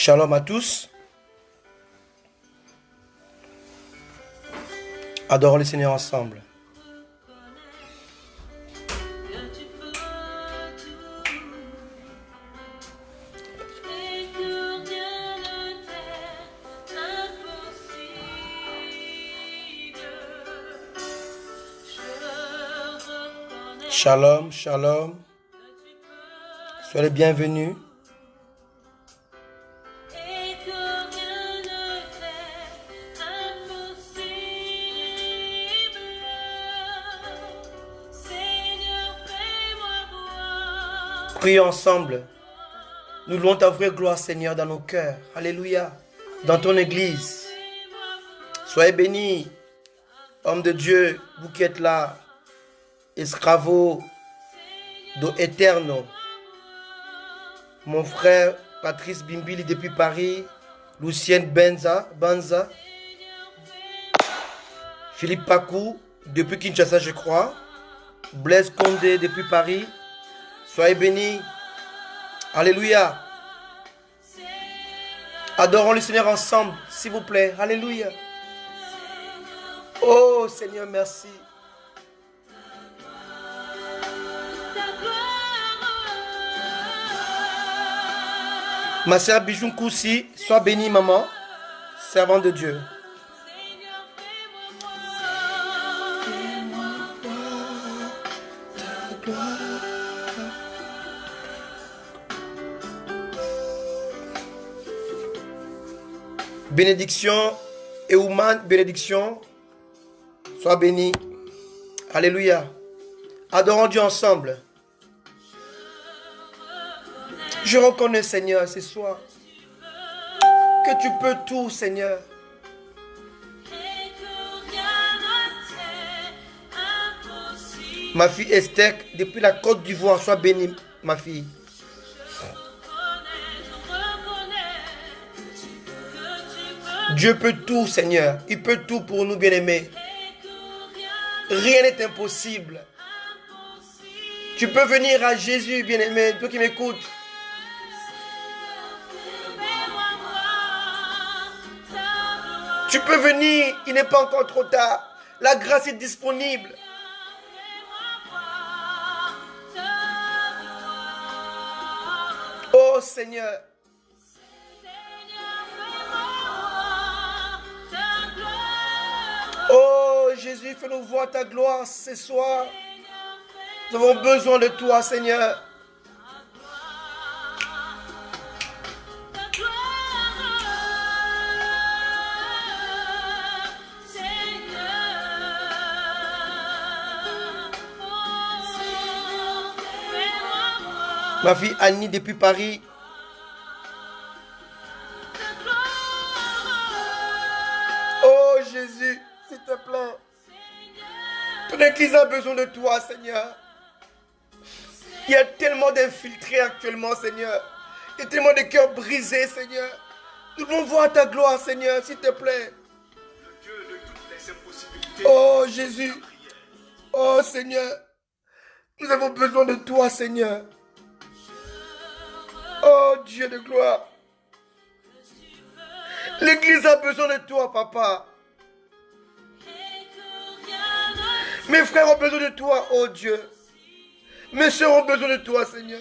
Shalom à tous. Adorons le Seigneur ensemble. Shalom, shalom. Soyez les bienvenus. Prions ensemble. Nous louons ta vraie gloire, Seigneur, dans nos cœurs. Alléluia. Dans ton église. Soyez bénis, homme de Dieu, vous qui êtes là. Escravo do Eterno. Mon frère Patrice Bimbili depuis Paris. Lucienne Banza. Philippe Pakou depuis Kinshasa, je crois. Blaise Condé depuis Paris. Soyez bénis. Alléluia. Adorons le Seigneur ensemble, s'il vous plaît. Alléluia. Oh Seigneur, merci. Ma sœur Bijoun Koussi, sois bénie, maman, servante de Dieu. Bénédiction, Euman, bénédiction, sois béni. Alléluia. Adorons Dieu ensemble. Je reconnais, Seigneur, ce soir, que tu peux tout, Seigneur. Ma fille Esther, depuis la Côte d'Ivoire, sois bénie, ma fille. Dieu peut tout, Seigneur. Il peut tout pour nous, bien-aimés. Rien n'est impossible. Tu peux venir à Jésus, bien-aimé, toi qui m'écoutes. Tu peux venir, il n'est pas encore trop tard. La grâce est disponible. Oh Seigneur. Oh Jésus, fais-nous voir ta gloire ce soir. Nous avons besoin de toi, Seigneur. Ma fille Annie depuis Paris. Oh Jésus, s'il te plaît. Ton église a besoin de toi, Seigneur. Il y a tellement d'infiltrés actuellement, Seigneur. Il y a tellement de cœurs brisés, Seigneur. Nous voulons voir ta gloire, Seigneur, s'il te plaît. Oh Jésus. Oh Seigneur. Nous avons besoin de toi, Seigneur. Oh Dieu de gloire. L'église a besoin de toi, papa. Mes frères ont besoin de toi, oh Dieu. Mes soeurs ont besoin de toi, Seigneur.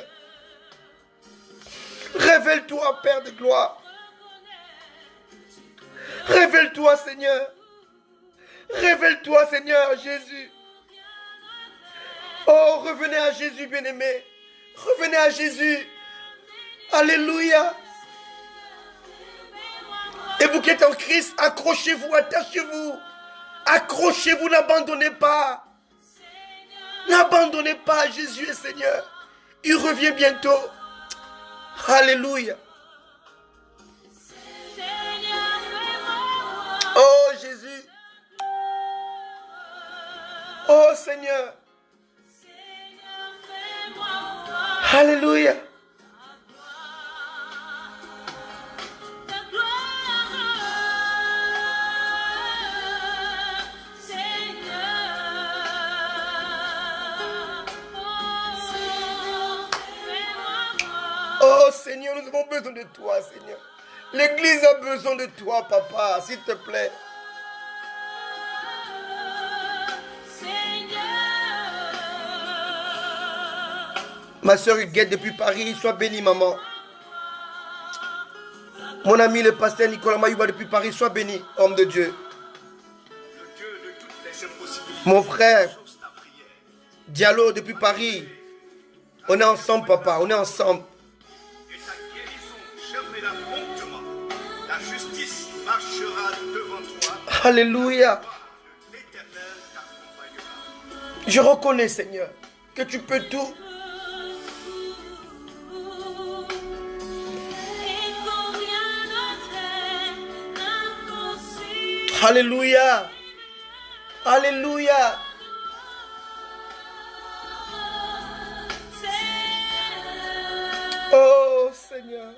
Révèle-toi, Père de gloire. Révèle-toi, Seigneur. Révèle-toi, Seigneur, Jésus. Oh, revenez à Jésus, bien-aimé. Revenez à Jésus. Alléluia. Et vous qui êtes en Christ, accrochez-vous, attachez-vous. Accrochez-vous, n'abandonnez pas. N'abandonnez pas, Jésus est Seigneur. Il revient bientôt. Alléluia. Oh Jésus. Oh Seigneur. Alléluia. Oh Seigneur, nous avons besoin de toi, Seigneur. L'église a besoin de toi, papa, s'il te plaît. Ma soeur Huguette depuis Paris, sois bénie, maman. Mon ami le pasteur Nicolas Mayouba depuis Paris, sois béni, homme de Dieu. Mon frère Diallo depuis Paris, on est ensemble, papa, on est ensemble. Alléluia. Je reconnais, Seigneur, que tu peux tout. Alléluia. Alléluia. Oh Seigneur.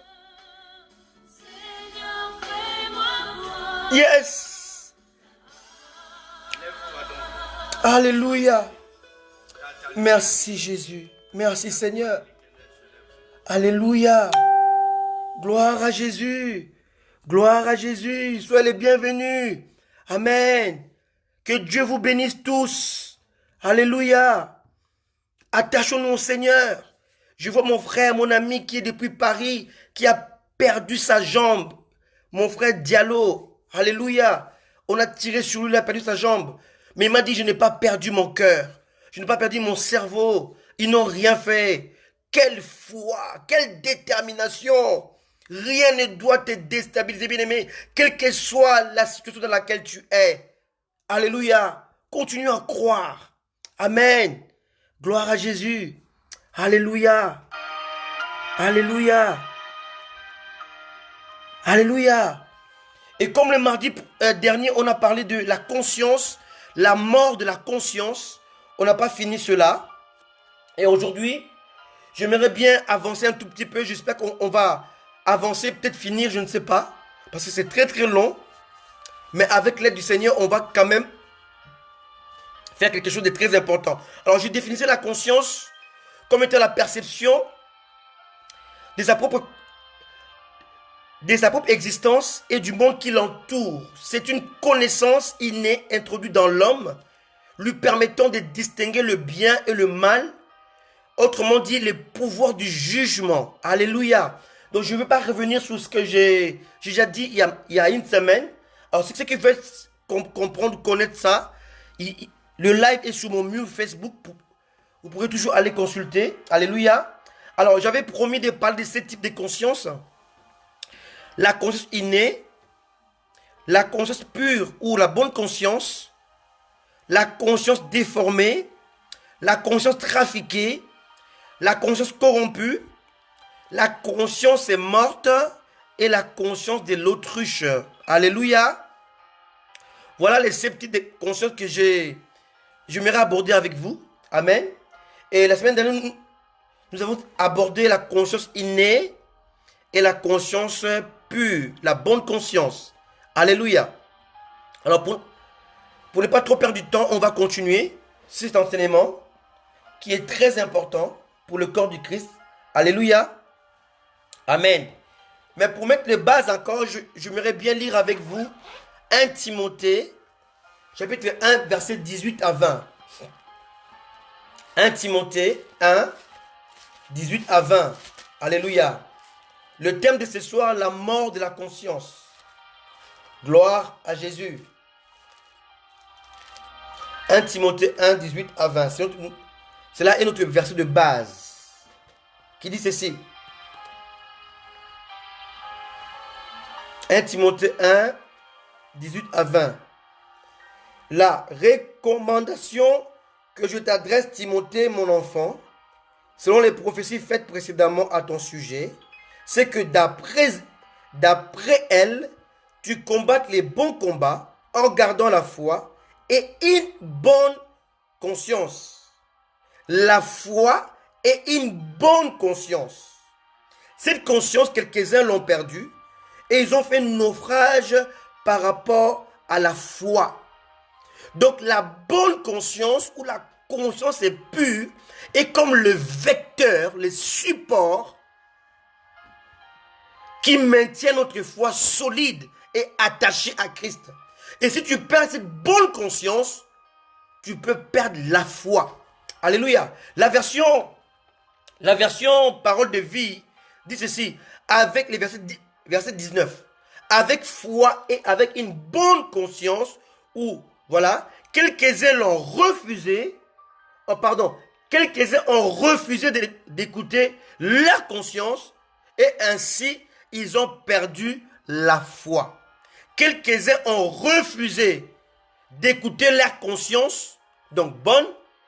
Yes. Alléluia. Merci Jésus. Merci Seigneur. Alléluia. Gloire à Jésus. Gloire à Jésus. Soyez les bienvenus. Amen. Que Dieu vous bénisse tous. Alléluia. Attachons-nous au Seigneur. Je vois mon frère, mon ami qui est depuis Paris, qui a perdu sa jambe. Mon frère Diallo. Alléluia. On a tiré sur lui, il a perdu sa jambe. Mais il m'a dit, je n'ai pas perdu mon cœur. Je n'ai pas perdu mon cerveau. Ils n'ont rien fait. Quelle foi, quelle détermination. Rien ne doit te déstabiliser, bien-aimé. Quelle que soit la situation dans laquelle tu es. Alléluia. Continue à croire. Amen. Gloire à Jésus. Alléluia. Alléluia. Alléluia. Et comme le mardi dernier, on a parlé de la conscience, la mort de la conscience. On n'a pas fini cela. Et aujourd'hui, j'aimerais bien avancer un tout petit peu. J'espère qu'on va avancer, peut-être finir, je ne sais pas. Parce que c'est très très long. Mais avec l'aide du Seigneur, on va quand même faire quelque chose de très important. Alors, je définissais la conscience comme étant la perception de sa propre existence et du monde qui l'entoure. C'est une connaissance innée introduite dans l'homme, lui permettant de distinguer le bien et le mal. Autrement dit, les pouvoirs du jugement. Alléluia. Donc, je ne veux pas revenir sur ce que j'ai déjà dit il y a une semaine. Alors, ceux qui veulent comprendre, connaître ça, le live est sur mon mur Facebook. Vous pourrez toujours aller consulter. Alléluia. Alors, j'avais promis de parler de ces types de conscience. La conscience innée, la conscience pure ou la bonne conscience, la conscience déformée, la conscience trafiquée, la conscience corrompue, la conscience est morte et la conscience de l'autruche. Alléluia. Voilà les 7 types de conscience que j'aimerais aborder avec vous. Amen. Et la semaine dernière, nous avons abordé la conscience innée et la conscience pure, la bonne conscience. Alléluia. Alors pour ne pas trop perdre du temps, on va continuer cet enseignement qui est très important pour le corps du Christ. Alléluia. Amen. Mais pour mettre les bases encore, j'aimerais bien lire avec vous 1 Timothée, chapitre 1, verset 18 à 20. 1 Timothée 1, 18 à 20. Alléluia. Le thème de ce soir, la mort de la conscience. Gloire à Jésus. 1 Timothée 1, 18 à 20. C'est là notre verset de base qui dit ceci. 1 Timothée 1, 18 à 20. La recommandation que je t'adresse, Timothée, mon enfant, selon les prophéties faites précédemment à ton sujet, c'est que d'après elle, tu combattes les bons combats en gardant la foi et une bonne conscience. La foi et une bonne conscience. Cette conscience, quelques-uns l'ont perdue et ils ont fait naufrage par rapport à la foi. Donc la bonne conscience ou la conscience est pure est comme le vecteur, le support qui maintient notre foi solide et attachée à Christ. Et si tu perds cette bonne conscience, tu peux perdre la foi. Alléluia. La version parole de vie dit ceci, avec les verset 19. Avec foi et avec une bonne conscience, ou voilà, quelques-uns l'ont refusé, quelques-uns ont refusé d'écouter leur conscience et ainsi ils ont perdu la foi. Quelques-uns ont refusé d'écouter leur conscience, donc bonne,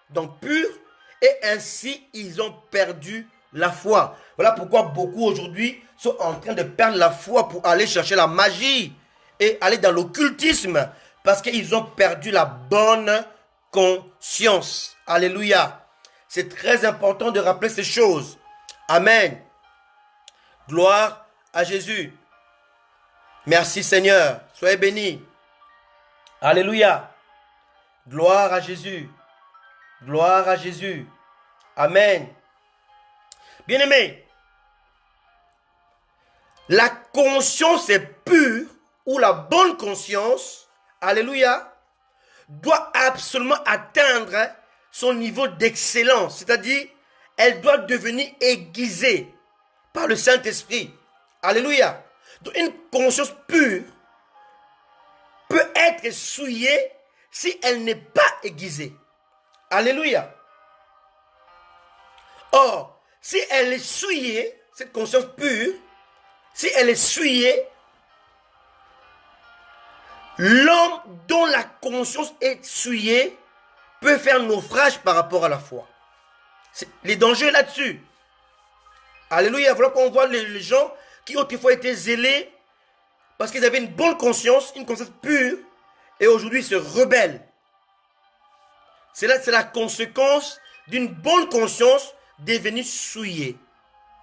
donc pure, et ainsi ils ont perdu la foi. Voilà pourquoi beaucoup aujourd'hui sont en train de perdre la foi pour aller chercher la magie et aller dans l'occultisme parce qu'ils ont perdu la bonne conscience. Alléluia. C'est très important de rappeler ces choses. Amen. Gloire à Jésus. Merci Seigneur. Soyez bénis. Alléluia. Gloire à Jésus. Gloire à Jésus. Amen. Bien-aimés, la conscience est pure ou la bonne conscience, alléluia, doit absolument atteindre son niveau d'excellence. C'est-à-dire, elle doit devenir aiguisée par le Saint-Esprit. Alléluia. Donc, une conscience pure peut être souillée si elle n'est pas aiguisée. Alléluia. Or, si elle est souillée, cette conscience pure, si elle est souillée, l'homme dont la conscience est souillée peut faire naufrage par rapport à la foi. Les dangers là-dessus. Alléluia. Voilà qu'on voit les gens qui autrefois étaient zélés parce qu'ils avaient une bonne conscience, une conscience pure, et aujourd'hui se rebellent. C'est la conséquence d'une bonne conscience devenue souillée.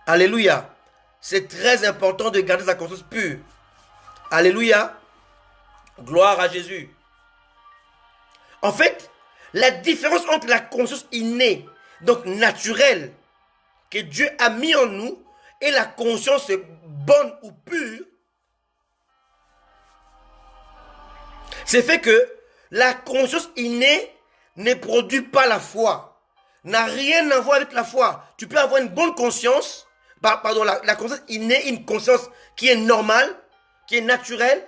Alléluia. C'est très important de garder sa conscience pure. Alléluia. Gloire à Jésus. En fait, la différence entre la conscience innée, donc naturelle, que Dieu a mis en nous, et la conscience bonne ou pure, c'est fait que la conscience innée ne produit pas la foi. N'a rien à voir avec la foi. Tu peux avoir une bonne conscience, la conscience innée, une conscience qui est normale, qui est naturelle,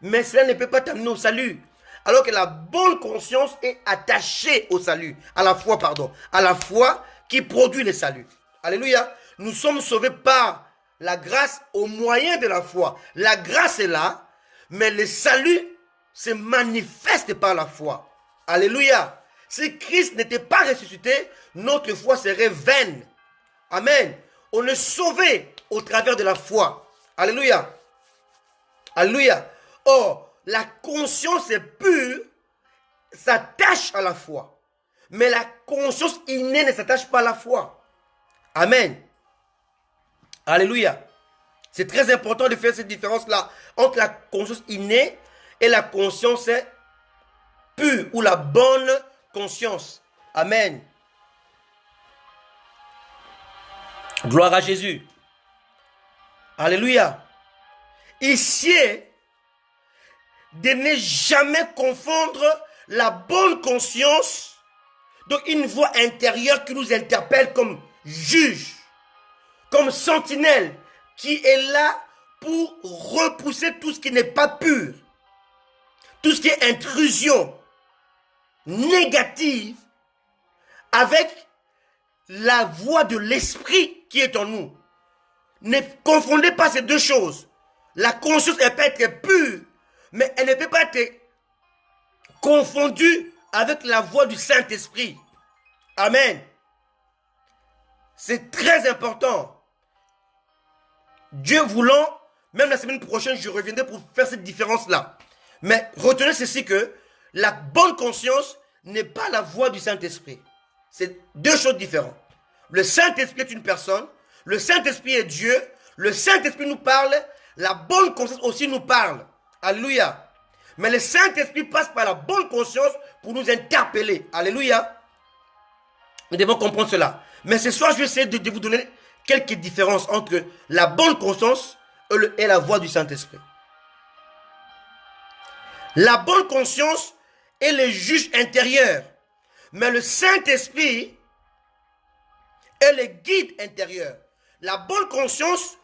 mais cela ne peut pas t'amener au salut. Alors que la bonne conscience est attachée au salut, à la foi qui produit le salut. Alléluia. Nous sommes sauvés par la grâce au moyen de la foi. La grâce est là, mais le salut se manifeste par la foi. Alléluia. Si Christ n'était pas ressuscité, notre foi serait vaine. Amen. On est sauvé au travers de la foi. Alléluia. Alléluia. Or, la conscience est pure, s'attache à la foi. Mais la conscience innée ne s'attache pas à la foi. Amen. Alléluia. C'est très important de faire cette différence-là entre la conscience innée et la conscience pure ou la bonne conscience. Amen. Gloire à Jésus. Alléluia. Ici, de ne jamais confondre la bonne conscience, donc une voix intérieure qui nous interpelle comme juge, comme sentinelle, qui est là pour repousser tout ce qui n'est pas pur, tout ce qui est intrusion négative, avec la voix de l'esprit qui est en nous. Ne confondez pas ces deux choses. La conscience, elle peut être pure, mais elle ne peut pas être confondue avec la voix du Saint-Esprit. Amen. C'est très important. Dieu voulant, même la semaine prochaine, je reviendrai pour faire cette différence-là. Mais retenez ceci que la bonne conscience n'est pas la voix du Saint-Esprit. C'est deux choses différentes. Le Saint-Esprit est une personne, le Saint-Esprit est Dieu, le Saint-Esprit nous parle, la bonne conscience aussi nous parle. Alléluia. Mais le Saint-Esprit passe par la bonne conscience pour nous interpeller. Alléluia. Nous devons comprendre cela. Mais ce soir, je vais essayer de vous donner quelques différences entre la bonne conscience, est la voix du Saint-Esprit. La bonne conscience est le juge intérieur. Mais le Saint-Esprit est le guide intérieur. La bonne conscience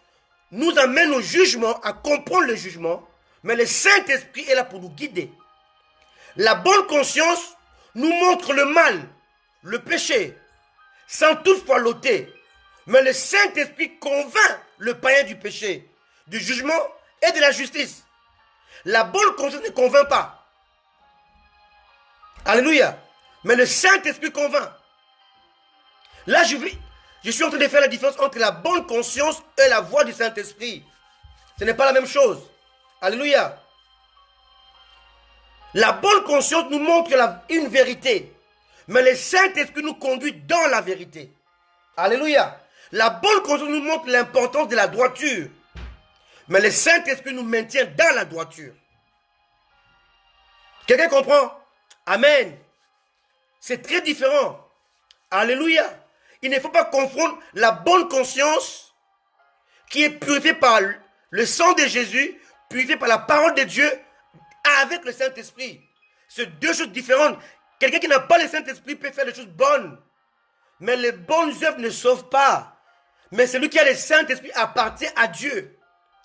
nous amène au jugement, à comprendre le jugement. Mais le Saint-Esprit est là pour nous guider. La bonne conscience nous montre le mal, le péché, sans toutefois l'ôter. Mais le Saint-Esprit convainc le païen du péché, du jugement et de la justice. La bonne conscience ne convainc pas. Alléluia. Mais le Saint-Esprit convainc. Là, je suis en train de faire la différence entre la bonne conscience et la voix du Saint-Esprit. Ce n'est pas la même chose. Alléluia. La bonne conscience nous montre une vérité. Mais le Saint-Esprit nous conduit dans la vérité. Alléluia. La bonne conscience nous montre l'importance de la droiture. Mais le Saint-Esprit nous maintient dans la droiture. Quelqu'un comprend? Amen. C'est très différent. Alléluia. Il ne faut pas confondre la bonne conscience qui est purifiée par le sang de Jésus, purifiée par la parole de Dieu, avec le Saint-Esprit. C'est deux choses différentes. Quelqu'un qui n'a pas le Saint-Esprit peut faire des choses bonnes. Mais les bonnes œuvres ne sauvent pas. Mais celui qui a le Saint-Esprit appartient à Dieu.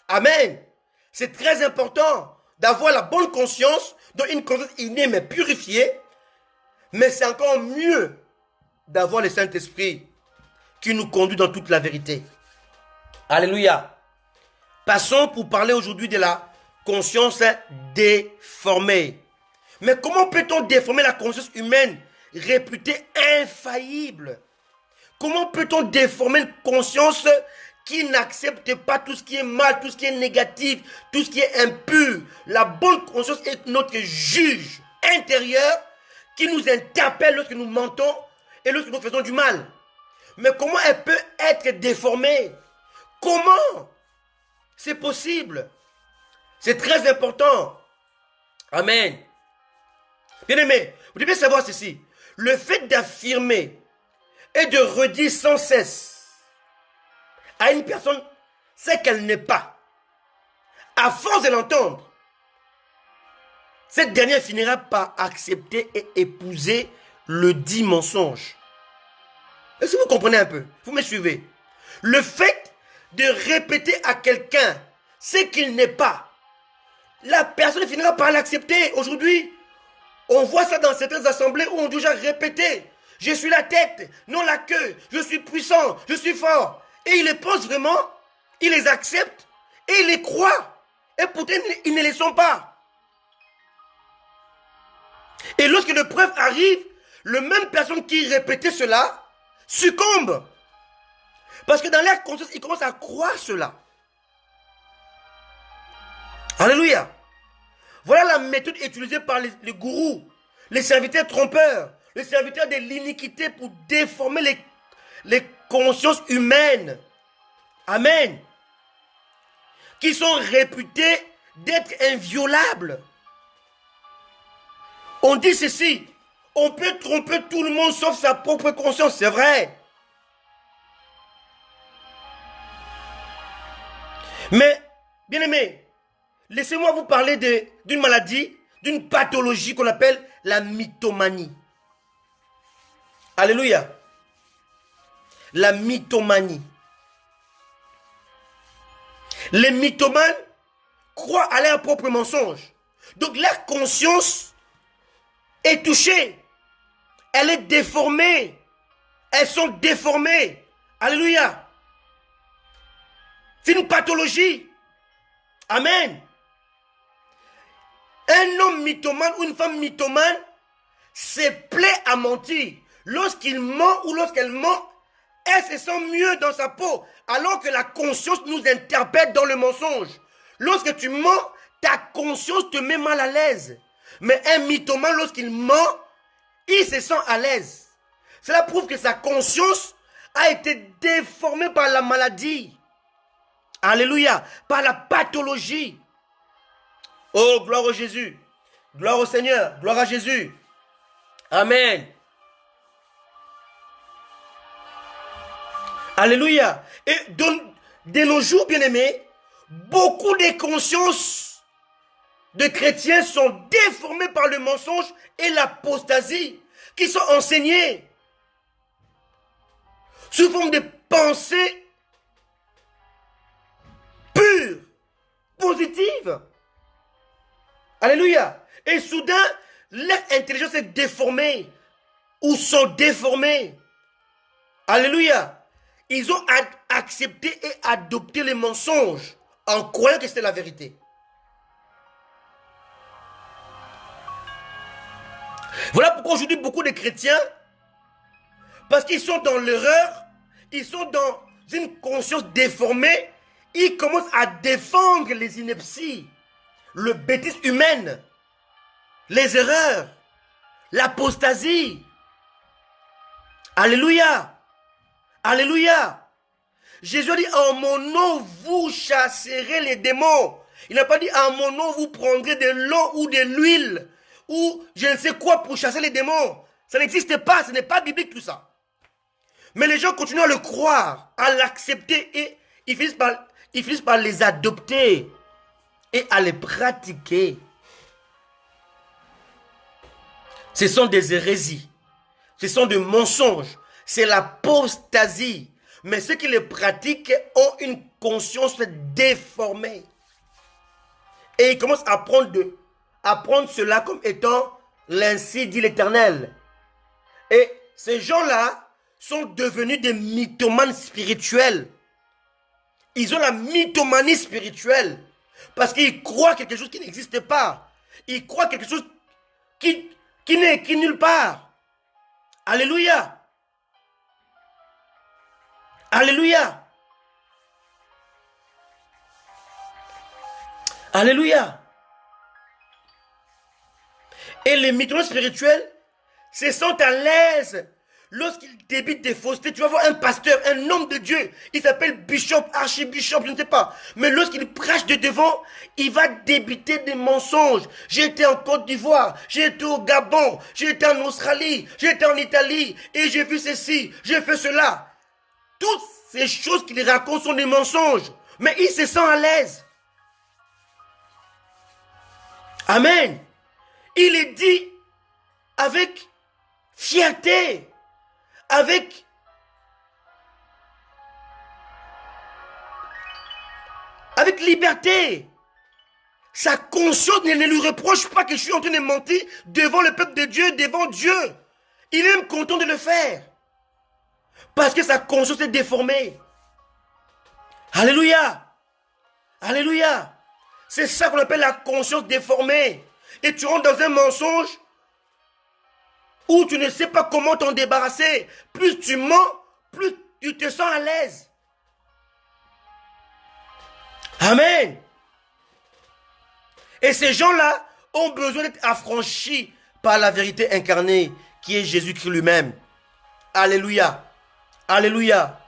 Amen. C'est très important d'avoir la bonne conscience, donc une conscience innée mais purifiée. Mais c'est encore mieux d'avoir le Saint-Esprit qui nous conduit dans toute la vérité. Alléluia. Passons pour parler aujourd'hui de la conscience déformée. Mais comment peut-on déformer la conscience humaine réputée infaillible? Comment peut-on déformer une conscience qui n'accepte pas tout ce qui est mal, tout ce qui est négatif, tout ce qui est impur? La bonne conscience est notre juge intérieur qui nous interpelle lorsque nous mentons et lorsque nous faisons du mal. Mais comment elle peut être déformée? Comment? C'est possible. C'est très important. Amen. Bien-aimés, vous devez savoir ceci. Le fait d'affirmer et de redire sans cesse à une personne ce qu'elle n'est pas, à force de l'entendre, cette dernière finira par accepter et épouser le dit mensonge. Est-ce que vous comprenez un peu? Vous me suivez? Le fait de répéter à quelqu'un ce qu'il n'est pas, la personne finira par l'accepter. Aujourd'hui, on voit ça dans certaines assemblées où on doit déjà répéter. Je suis la tête, non la queue. Je suis puissant, je suis fort. Et ils les pensent vraiment, ils les acceptent et ils les croient. Et pourtant, ils ne les sont pas. Et lorsque les preuves arrivent, la même personne qui répétait cela succombe. Parce que dans leur conscience, ils commencent à croire cela. Alléluia. Voilà la méthode utilisée par les gourous, les serviteurs trompeurs, les serviteurs de l'iniquité pour déformer les consciences humaines. Amen. Qui sont réputés d'être inviolables. On dit ceci, on peut tromper tout le monde sauf sa propre conscience, c'est vrai. Mais, bien aimé, laissez-moi vous parler d'une maladie, d'une pathologie qu'on appelle la mythomanie. Alléluia. La mythomanie. Les mythomanes croient à leur propre mensonge. Donc leur conscience est touchée. Elle est déformée. Elles sont déformées. Alléluia. C'est une pathologie. Amen. Un homme mythomane ou une femme mythomane se plaît à mentir. Lorsqu'il ment ou lorsqu'elle ment, elle se sent mieux dans sa peau. Alors que la conscience nous interpelle dans le mensonge. Lorsque tu mens, ta conscience te met mal à l'aise. Mais un mythomane, lorsqu'il ment, il se sent à l'aise. Cela prouve que sa conscience a été déformée par la maladie. Alléluia. Par la pathologie. Oh, gloire au Jésus. Gloire au Seigneur. Gloire à Jésus. Amen. Alléluia. Et de nos jours, bien-aimés, beaucoup des consciences de chrétiens sont déformées par le mensonge et l'apostasie qui sont enseignées sous forme de pensées pures, positives. Alléluia. Et soudain, leur intelligence est déformée ou sont déformés. Alléluia. Ils ont accepté et adopté les mensonges en croyant que c'était la vérité. Voilà pourquoi aujourd'hui beaucoup de chrétiens, parce qu'ils sont dans l'erreur, ils sont dans une conscience déformée, ils commencent à défendre les inepties, le bêtise humaine, les erreurs, l'apostasie. Alléluia. Alléluia. Jésus a dit, en mon nom, vous chasserez les démons. Il n'a pas dit, en mon nom, vous prendrez de l'eau ou de l'huile, ou je ne sais quoi pour chasser les démons. Ça n'existe pas, ce n'est pas biblique tout ça. Mais les gens continuent à le croire, à l'accepter, et ils finissent par les adopter et à les pratiquer. Ce sont des hérésies, ce sont des mensonges, c'est l'apostasie. Mais ceux qui les pratiquent ont une conscience déformée. Et ils commencent à prendre cela comme étant l'ainsi dit l'Éternel. Et ces gens-là sont devenus des mythomanes spirituels. Ils ont la mythomanie spirituelle. Parce qu'ils croient quelque chose qui n'existe pas. Ils croient quelque chose qui n'est nulle part. Alléluia. Alléluia. Alléluia. Et les mythomanes spirituels se sentent à l'aise lorsqu'ils débitent des faussetés. Tu vas voir un pasteur, un homme de Dieu, il s'appelle bishop, archibishop, je ne sais pas. Mais lorsqu'il prêche de devant, il va débiter des mensonges. J'ai été en Côte d'Ivoire, j'ai été au Gabon, j'ai été en Australie, j'ai été en Italie, et j'ai vu ceci, j'ai fait cela. Toutes ces choses qu'il raconte sont des mensonges. Mais il se sent à l'aise. Amen. Il est dit avec fierté, avec liberté. Sa conscience ne lui reproche pas que je suis en train de mentir devant le peuple de Dieu, devant Dieu. Il est même content de le faire. Parce que sa conscience est déformée. Alléluia. Alléluia. C'est ça qu'on appelle la conscience déformée. Et tu rentres dans un mensonge où tu ne sais pas comment t'en débarrasser. Plus tu mens, plus tu te sens à l'aise. Amen. Et ces gens-là ont besoin d'être affranchis par la vérité incarnée qui est Jésus-Christ lui-même. Alléluia. Alléluia.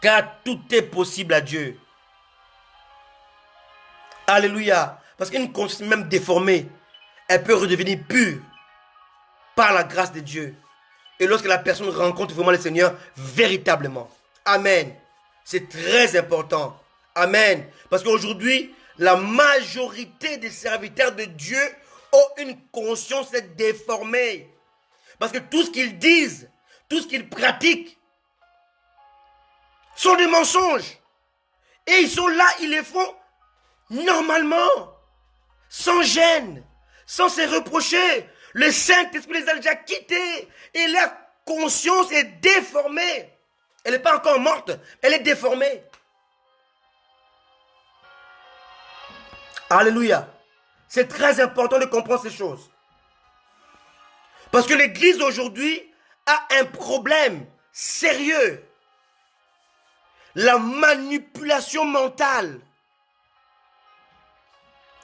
Car tout est possible à Dieu. Alléluia. Parce qu'une conscience même déformée, elle peut redevenir pure par la grâce de Dieu. Et lorsque la personne rencontre vraiment le Seigneur, véritablement. Amen. C'est très important. Amen. Parce qu'aujourd'hui, la majorité des serviteurs de Dieu ont une conscience déformée. Parce que tout ce qu'ils disent, tout ce qu'ils pratiquent, sont des mensonges. Et ils sont là, ils les font normalement, sans gêne, sans se reprocher. Le Saint-Esprit les a déjà quittés et leur conscience est déformée. Elle n'est pas encore morte, elle est déformée. Alléluia. C'est très important de comprendre ces choses. Parce que l'Église aujourd'hui a un problème sérieux. La manipulation mentale.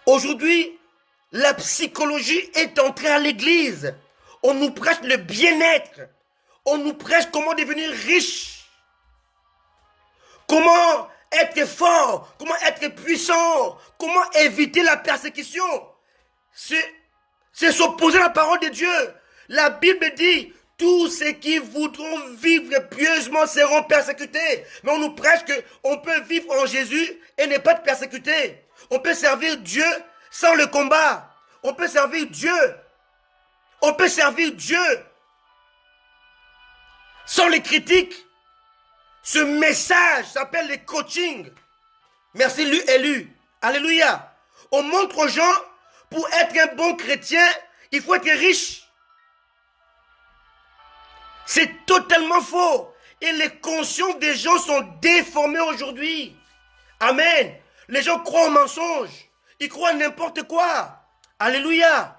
Aujourd'hui, la psychologie est entrée à l'église. On nous prêche le bien-être. On nous prêche comment devenir riche. Comment être fort. Comment être puissant. Comment éviter la persécution. C'est s'opposer à la parole de Dieu. La Bible dit, tous ceux qui voudront vivre pieusement seront persécutés. Mais on nous prêche qu'on peut vivre en Jésus et ne pas être persécuté. On peut servir Dieu sans le combat. On peut servir Dieu. On peut servir Dieu sans les critiques. Ce message s'appelle le coaching. Merci, lu et lu. Alléluia. On montre aux gens, pour être un bon chrétien, il faut être riche. C'est totalement faux. Et les consciences des gens sont déformées aujourd'hui. Amen. Les gens croient au mensonge. Ils croient à n'importe quoi. Alléluia.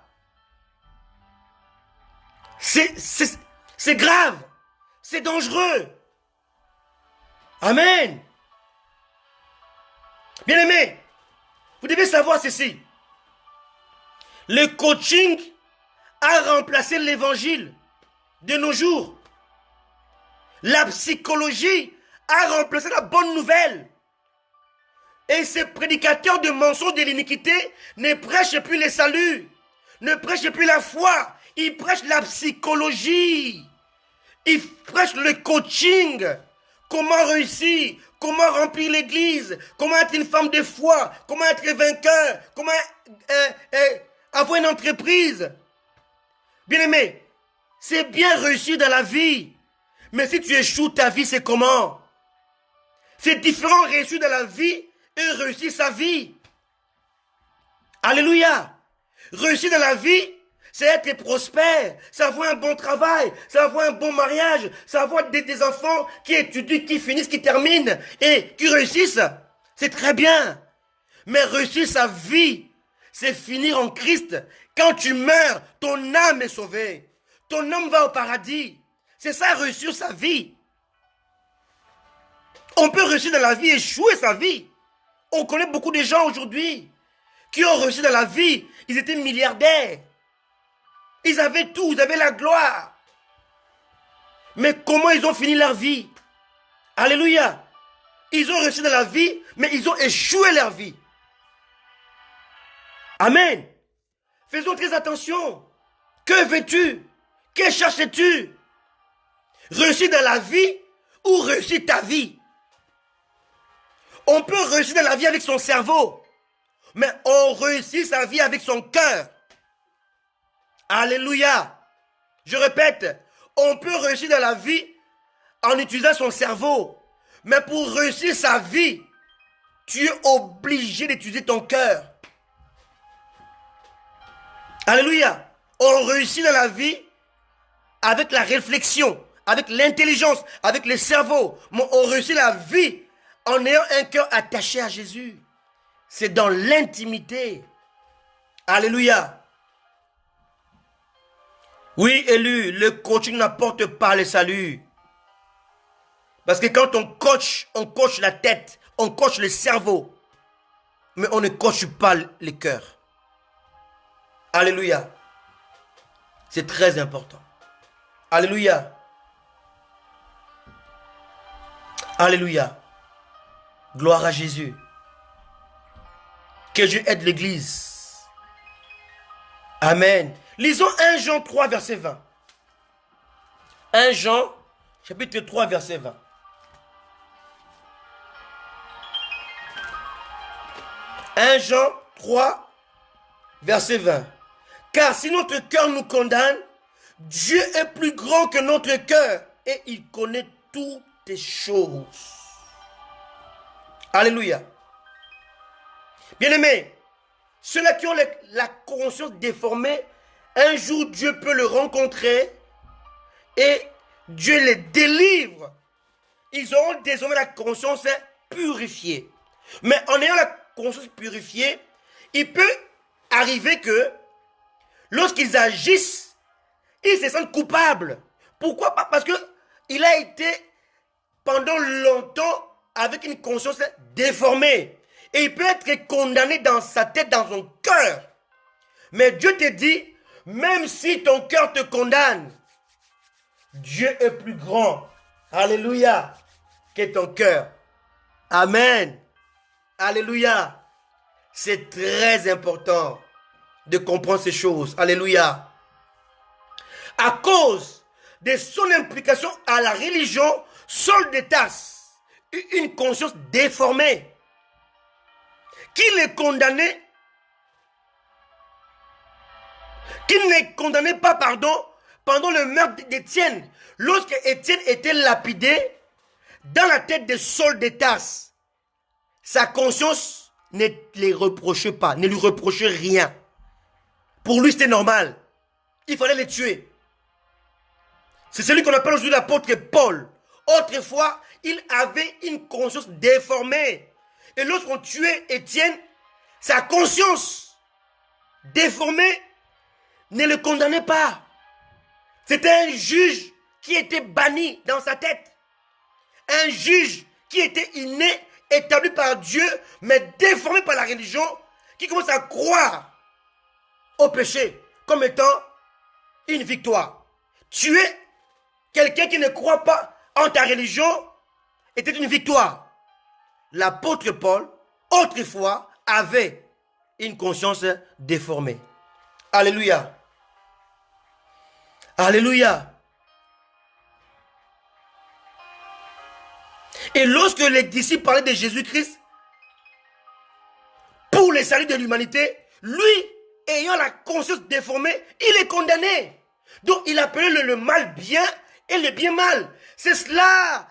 C'est grave. C'est dangereux. Amen. Bien-aimés, vous devez savoir ceci. Le coaching a remplacé l'évangile de nos jours. La psychologie a remplacé la bonne nouvelle. Et ces prédicateurs de mensonges de l'iniquité ne prêchent plus le salut, ne prêchent plus la foi. Ils prêchent la psychologie. Ils prêchent le coaching. Comment réussir, comment remplir l'église, comment être une femme de foi, comment être vainqueur, comment avoir une entreprise. Bien-aimé, c'est bien réussir dans la vie. Mais si tu échoues, ta vie, c'est comment? C'est différent réussir dans la vie et réussir sa vie. Alléluia. Réussir dans la vie, c'est être prospère, c'est avoir un bon travail, c'est avoir un bon mariage, c'est avoir des enfants qui étudient, qui finissent, qui terminent et qui réussissent. C'est très bien. Mais réussir sa vie, c'est finir en Christ. Quand tu meurs, ton âme est sauvée. Ton âme va au paradis. C'est ça, réussir sa vie. On peut réussir dans la vie et échouer sa vie. On connaît beaucoup de gens aujourd'hui qui ont réussi dans la vie. Ils étaient milliardaires. Ils avaient tout, ils avaient la gloire. Mais comment ils ont fini leur vie? Alléluia. Ils ont réussi dans la vie, mais ils ont échoué leur vie. Amen. Faisons très attention. Que veux-tu? Que cherches-tu? Réussir dans la vie ou réussir ta vie? On peut réussir dans la vie avec son cerveau, mais on réussit sa vie avec son cœur. Alléluia. Je répète, on peut réussir dans la vie en utilisant son cerveau. Mais pour réussir sa vie, tu es obligé d'utiliser ton cœur. Alléluia. On réussit dans la vie avec la réflexion, avec l'intelligence, avec le cerveau. Mais on réussit la vie en ayant un cœur attaché à Jésus. C'est dans l'intimité. Alléluia. Oui, élu, le coaching n'apporte pas le salut. Parce que quand on coach la tête, on coach le cerveau. Mais on ne coach pas le cœur. Alléluia. C'est très important. Alléluia. Alléluia. Gloire à Jésus. Que Dieu aide l'Église. Amen. Lisons 1 Jean 3, verset 20. 1 Jean, chapitre 3, verset 20. 1 Jean 3, verset 20. Car si notre cœur nous condamne, Dieu est plus grand que notre cœur et il connaît toutes les choses. Alléluia. Bien-aimés, ceux-là qui ont la conscience déformée, un jour Dieu peut le rencontrer et Dieu les délivre. Ils auront désormais la conscience purifiée. Mais en ayant la conscience purifiée, il peut arriver que lorsqu'ils agissent, ils se sentent coupables. Pourquoi? Parce qu'il a été pendant longtemps avec une conscience déformée. Et il peut être condamné dans sa tête, dans son cœur. Mais Dieu te dit, même si ton cœur te condamne, Dieu est plus grand. Alléluia. Que ton cœur. Amen. Alléluia. C'est très important de comprendre ces choses. Alléluia. À cause de son implication à la religion, Saul de Tarse eut une conscience déformée qui ne condamnait pas, pendant le meurtre d'Étienne. Lorsque Étienne était lapidé dans la tête de Saul de Tarse, sa conscience ne lui reprochait pas, ne lui reprochait rien. Pour lui, c'était normal. Il fallait les tuer. C'est celui qu'on appelle aujourd'hui l'apôtre Paul. Autrefois, il avait une conscience déformée. Et lorsqu'on tuait Étienne, sa conscience déformée ne le condamnait pas. C'était un juge qui était banni dans sa tête. Un juge qui était inné, établi par Dieu, mais déformé par la religion, qui commence à croire au péché comme étant une victoire. Tuer quelqu'un qui ne croit pas en ta religion était une victoire. L'apôtre Paul, autrefois, avait une conscience déformée. Alléluia. Alléluia. Et lorsque les disciples parlaient de Jésus-Christ pour le salut de l'humanité, lui, ayant la conscience déformée, il est condamné. Donc il appelait le mal bien et le bien mal. C'est cela,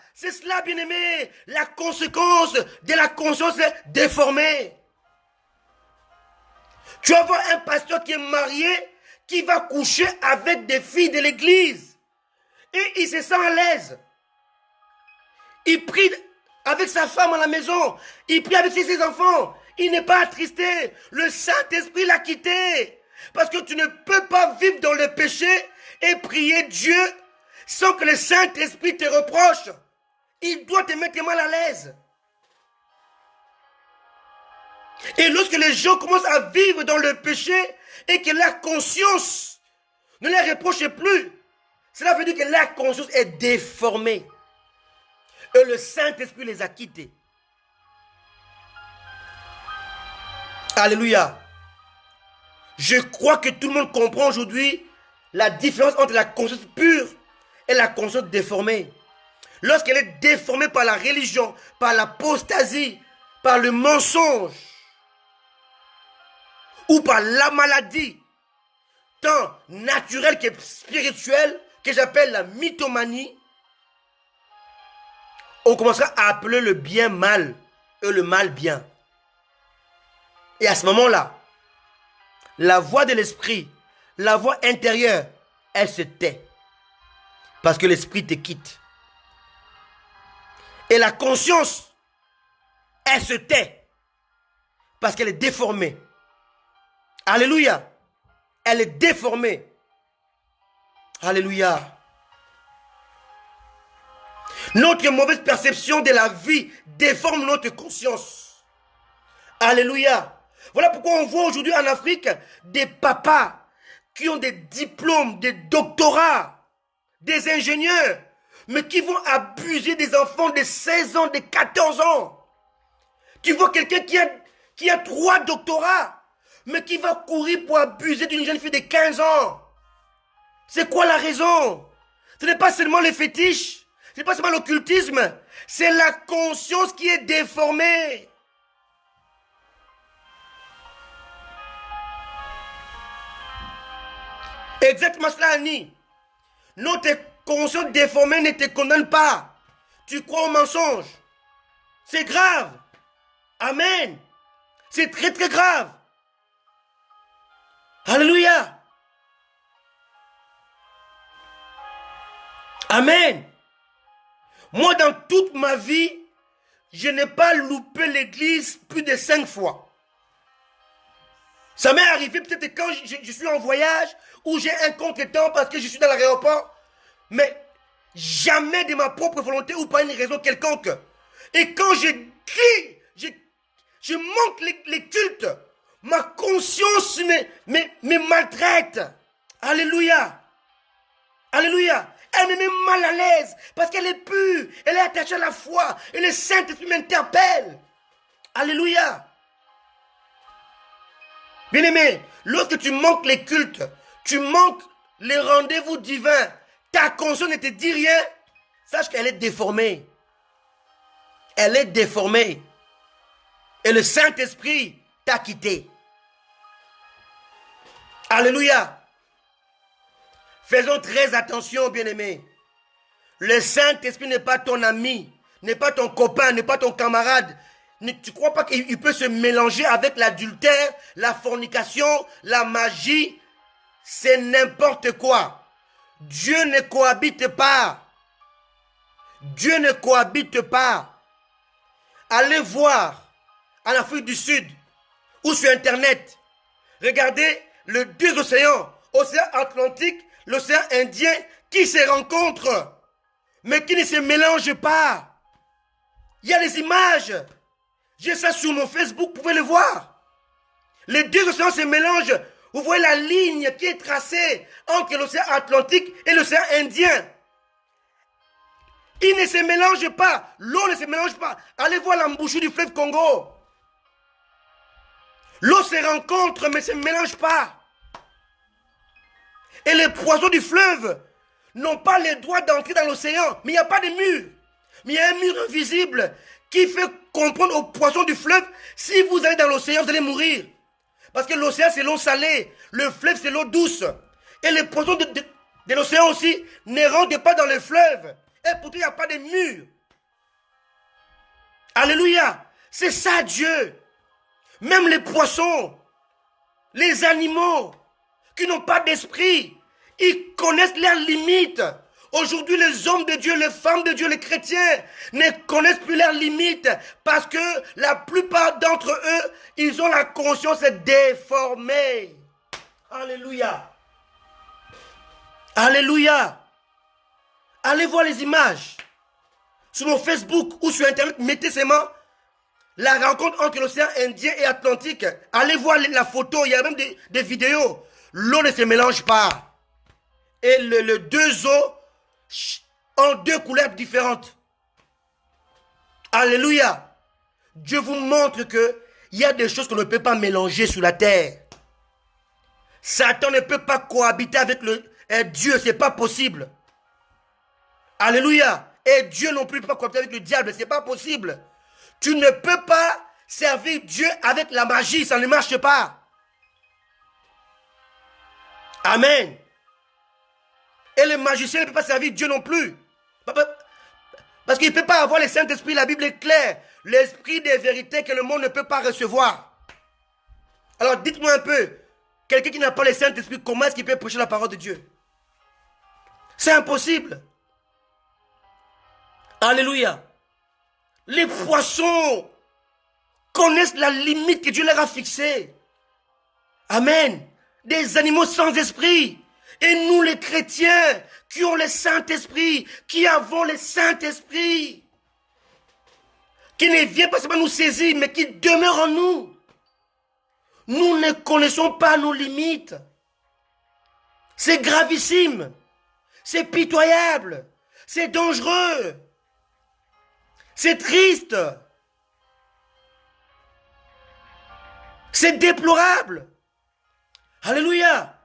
bien-aimé, la conséquence de la conscience déformée. Tu vas voir un pasteur qui est marié, qui va coucher avec des filles de l'église. Et il se sent à l'aise. Il prie avec sa femme à la maison. Il prie avec ses enfants. Il n'est pas attristé. Le Saint-Esprit l'a quitté. Parce que tu ne peux pas vivre dans le péché et prier Dieu sans que le Saint-Esprit te reproche. Il doit te mettre mal à l'aise. Et lorsque les gens commencent à vivre dans le péché et que la conscience ne les reproche plus, cela veut dire que la conscience est déformée. Et le Saint-Esprit les a quittés. Alléluia. Je crois que tout le monde comprend aujourd'hui la différence entre la conscience pure et la conscience déformée. Lorsqu'elle est déformée par la religion, par l'apostasie, par le mensonge ou par la maladie, tant naturelle que spirituelle, que j'appelle la mythomanie, on commencera à appeler le bien mal et le mal bien. Et à ce moment-là, la voix de l'esprit, la voix intérieure, elle se tait. Parce que l'esprit te quitte. Et la conscience, elle se tait. Parce qu'elle est déformée. Alléluia. Elle est déformée. Alléluia. Notre mauvaise perception de la vie déforme notre conscience. Alléluia. Voilà pourquoi on voit aujourd'hui en Afrique des papas qui ont des diplômes, des doctorats, des ingénieurs, mais qui vont abuser des enfants de 16 ans, de 14 ans. Tu vois quelqu'un qui a 3 doctorats, mais qui va courir pour abuser d'une jeune fille de 15 ans. C'est quoi la raison? Ce n'est pas seulement les fétiches, ce n'est pas seulement l'occultisme, c'est la conscience qui est déformée. Exactement cela, Annie. Notre conscience déformée ne te condamne pas. Tu crois au mensonge. C'est grave. Amen. C'est très très grave. Alléluia. Amen. Moi, dans toute ma vie, je n'ai pas loupé l'église plus de 5 fois. Ça m'est arrivé peut-être quand je suis en voyage ou j'ai un contretemps parce que je suis dans l'aéroport, mais jamais de ma propre volonté ou par une raison quelconque. Et quand je crie, je manque les cultes, ma conscience me maltraite. Alléluia. Alléluia. Elle me met mal à l'aise parce qu'elle est pure, elle est attachée à la foi et le Saint-Esprit m'interpelle. Alléluia. Bien-aimé, lorsque tu manques les cultes, tu manques les rendez-vous divins, ta conscience ne te dit rien, sache qu'elle est déformée. Elle est déformée. Et le Saint-Esprit t'a quitté. Alléluia. Faisons très attention, bien-aimés. Le Saint-Esprit n'est pas ton ami, n'est pas ton copain, n'est pas ton camarade. Tu ne crois pas qu'il peut se mélanger avec l'adultère, la fornication, la magie? C'est n'importe quoi. Dieu ne cohabite pas. Dieu ne cohabite pas. Allez voir en Afrique du Sud ou sur Internet. Regardez les deux océans, l'océan Atlantique, l'océan Indien, qui se rencontrent, mais qui ne se mélangent pas. Il y a des images. J'ai ça sur mon Facebook, vous pouvez le voir. Les deux océans se mélangent. Vous voyez la ligne qui est tracée entre l'océan Atlantique et l'océan Indien. Ils ne se mélangent pas. L'eau ne se mélange pas. Allez voir l'embouchure du fleuve Congo. L'eau se rencontre mais ne se mélange pas. Et les poissons du fleuve n'ont pas le droit d'entrer dans l'océan. Mais il n'y a pas de mur. Mais il y a un mur invisible qui fait comprendre aux poissons du fleuve, si vous allez dans l'océan, vous allez mourir. Parce que l'océan, c'est l'eau salée. Le fleuve, c'est l'eau douce. Et les poissons de l'océan aussi ne rentrent pas dans le fleuve. Et pourtant, il n'y a pas de mur. Alléluia. C'est ça, Dieu. Même les poissons, les animaux qui n'ont pas d'esprit, ils connaissent leurs limites. Aujourd'hui, les hommes de Dieu, les femmes de Dieu, les chrétiens ne connaissent plus leurs limites parce que la plupart d'entre eux, ils ont la conscience déformée. Alléluia. Alléluia. Allez voir les images. Sur mon Facebook ou sur Internet, mettez seulement la rencontre entre l'océan Indien et Atlantique. Allez voir la photo, il y a même des vidéos. L'eau ne se mélange pas. Et les deux eaux ont deux couleurs différentes. Alléluia. Dieu vous montre que il y a des choses qu'on ne peut pas mélanger sur la terre. Satan ne peut pas cohabiter avec Dieu, c'est pas possible. Alléluia. Et Dieu non plus ne peut pas cohabiter avec le diable, c'est pas possible. Tu ne peux pas servir Dieu avec la magie, ça ne marche pas. Amen. Et le magicien ne peut pas servir Dieu non plus. Parce qu'il ne peut pas avoir le Saint-Esprit, la Bible est claire. L'esprit des vérités que le monde ne peut pas recevoir. Alors dites-moi un peu, quelqu'un qui n'a pas le Saint-Esprit, comment est-ce qu'il peut prêcher la parole de Dieu? C'est impossible. Alléluia. Les poissons connaissent la limite que Dieu leur a fixée. Amen. Des animaux sans esprit. Et nous les chrétiens qui ont le Saint-Esprit, qui avons le Saint-Esprit, qui ne vient pas seulement nous saisir, mais qui demeure en nous. Nous ne connaissons pas nos limites. C'est gravissime. C'est pitoyable. C'est dangereux. C'est triste. C'est déplorable. Alléluia.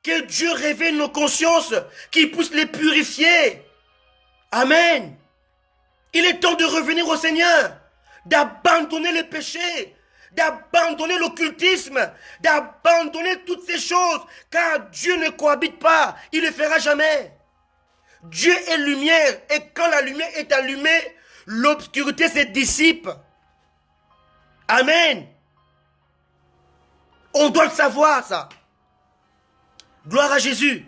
Que Dieu révèle nos consciences, qu'il puisse les purifier. Amen. Il est temps de revenir au Seigneur, d'abandonner le péché, d'abandonner l'occultisme, d'abandonner toutes ces choses, car Dieu ne cohabite pas, il ne le fera jamais. Dieu est lumière, et quand la lumière est allumée, l'obscurité se dissipe. Amen. On doit le savoir, ça. Gloire à Jésus.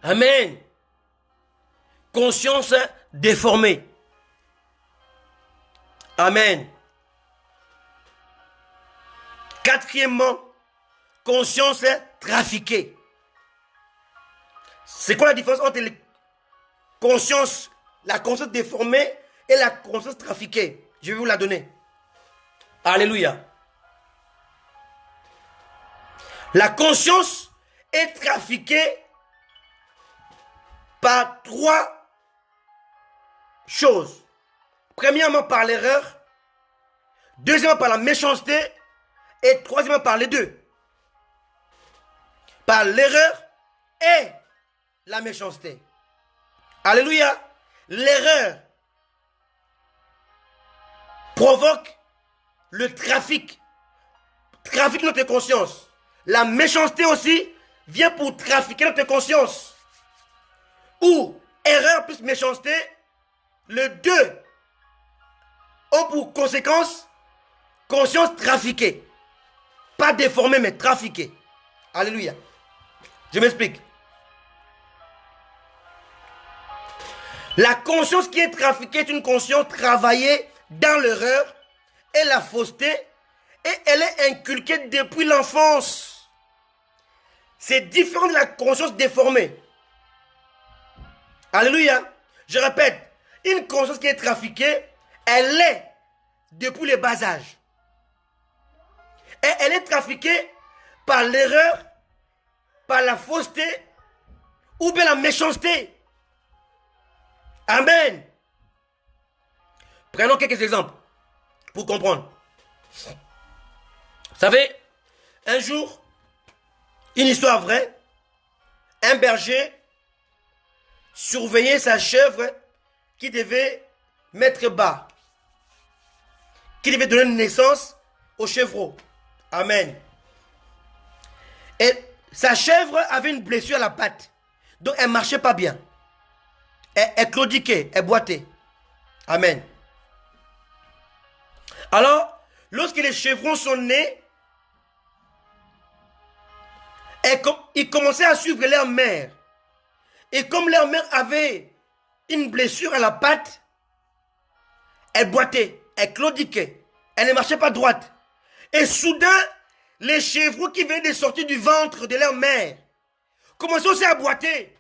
Amen. Conscience déformée. Amen. Quatrièmement, conscience trafiquée. C'est quoi la différence entre la conscience déformée et la conscience trafiquée? Je vais vous la donner. Alléluia. La conscience est trafiquée par trois choses. Premièrement, par l'erreur. Deuxièmement, par la méchanceté. Et troisièmement, par les deux. Par l'erreur et la méchanceté. Alléluia. L'erreur provoque le trafic. Trafique notre conscience. La méchanceté aussi vient pour trafiquer notre conscience. Ou erreur plus méchanceté, les deux ont pour conséquence conscience trafiquée. Pas déformée, mais trafiquée. Alléluia. Je m'explique. La conscience qui est trafiquée est une conscience travaillée dans l'erreur et la fausseté, et elle est inculquée depuis l'enfance. C'est différent de la conscience déformée. Alléluia. Je répète, une conscience qui est trafiquée, elle est depuis le bas âge. Et elle est trafiquée par l'erreur, par la fausseté ou bien la méchanceté. Amen. Prenons quelques exemples pour comprendre. Vous savez, un jour, une histoire vraie, un berger surveillait sa chèvre qui devait mettre bas, qui devait donner naissance au chevreau. Amen. Et sa chèvre avait une blessure à la patte, donc elle ne marchait pas bien. Elle claudiquait, elle boitait. Amen. Alors, lorsque les chevrons sont nés, ils commençaient à suivre leur mère. Et comme leur mère avait une blessure à la patte, elle boitait, elle claudiquait, elle ne marchait pas droite. Et soudain, les chevrons qui venaient de sortir du ventre de leur mère commençaient aussi à boiter,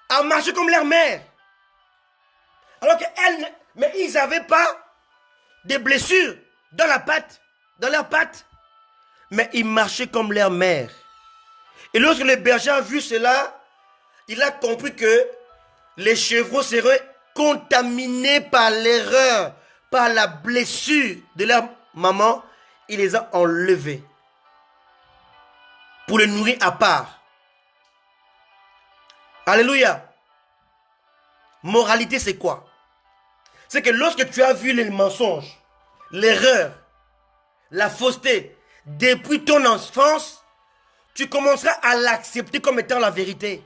à marcher comme leur mère. Alors qu'elles, mais ils n'avaient pas de blessures dans la patte, dans leur patte, mais ils marchaient comme leur mère. Et lorsque le berger a vu cela, il a compris que les chevreaux seraient contaminés par l'erreur, par la blessure de leur maman. Il les a enlevés pour les nourrir à part. Alléluia. Moralité, c'est quoi? C'est que lorsque tu as vu les mensonges, l'erreur, la fausseté, depuis ton enfance, tu commenceras à l'accepter comme étant la vérité.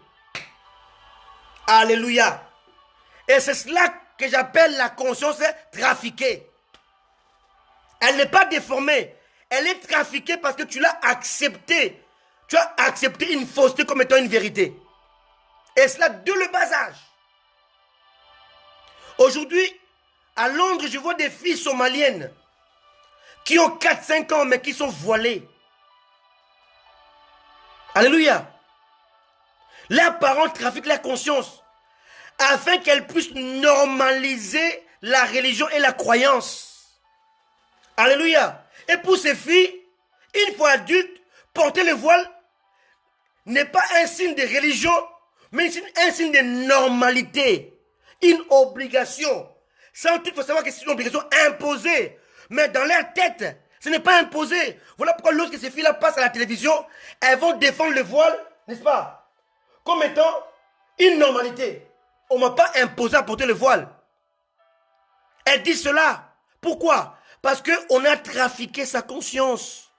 Alléluia. Et c'est cela que j'appelle la conscience trafiquée. Elle n'est pas déformée. Elle est trafiquée parce que tu l'as acceptée. Tu as accepté une fausseté comme étant une vérité. Et cela dès le bas âge. Aujourd'hui, à Londres, je vois des filles somaliennes qui ont 4-5 ans mais qui sont voilées. Alléluia. Leurs parents trafiquent la conscience afin qu'elles puissent normaliser la religion et la croyance. Alléluia. Et pour ces filles, une fois adultes, porter le voile n'est pas un signe de religion, mais un signe de normalité, une obligation. Sans tout, il faut savoir que c'est une obligation imposée. Mais dans leur tête, ce n'est pas imposé. Voilà pourquoi lorsque ces filles-là passent à la télévision, elles vont défendre le voile, n'est-ce pas, comme étant une normalité. On ne m'a pas imposé à porter le voile. Elles disent cela. Pourquoi? Parce qu'on a trafiqué sa conscience.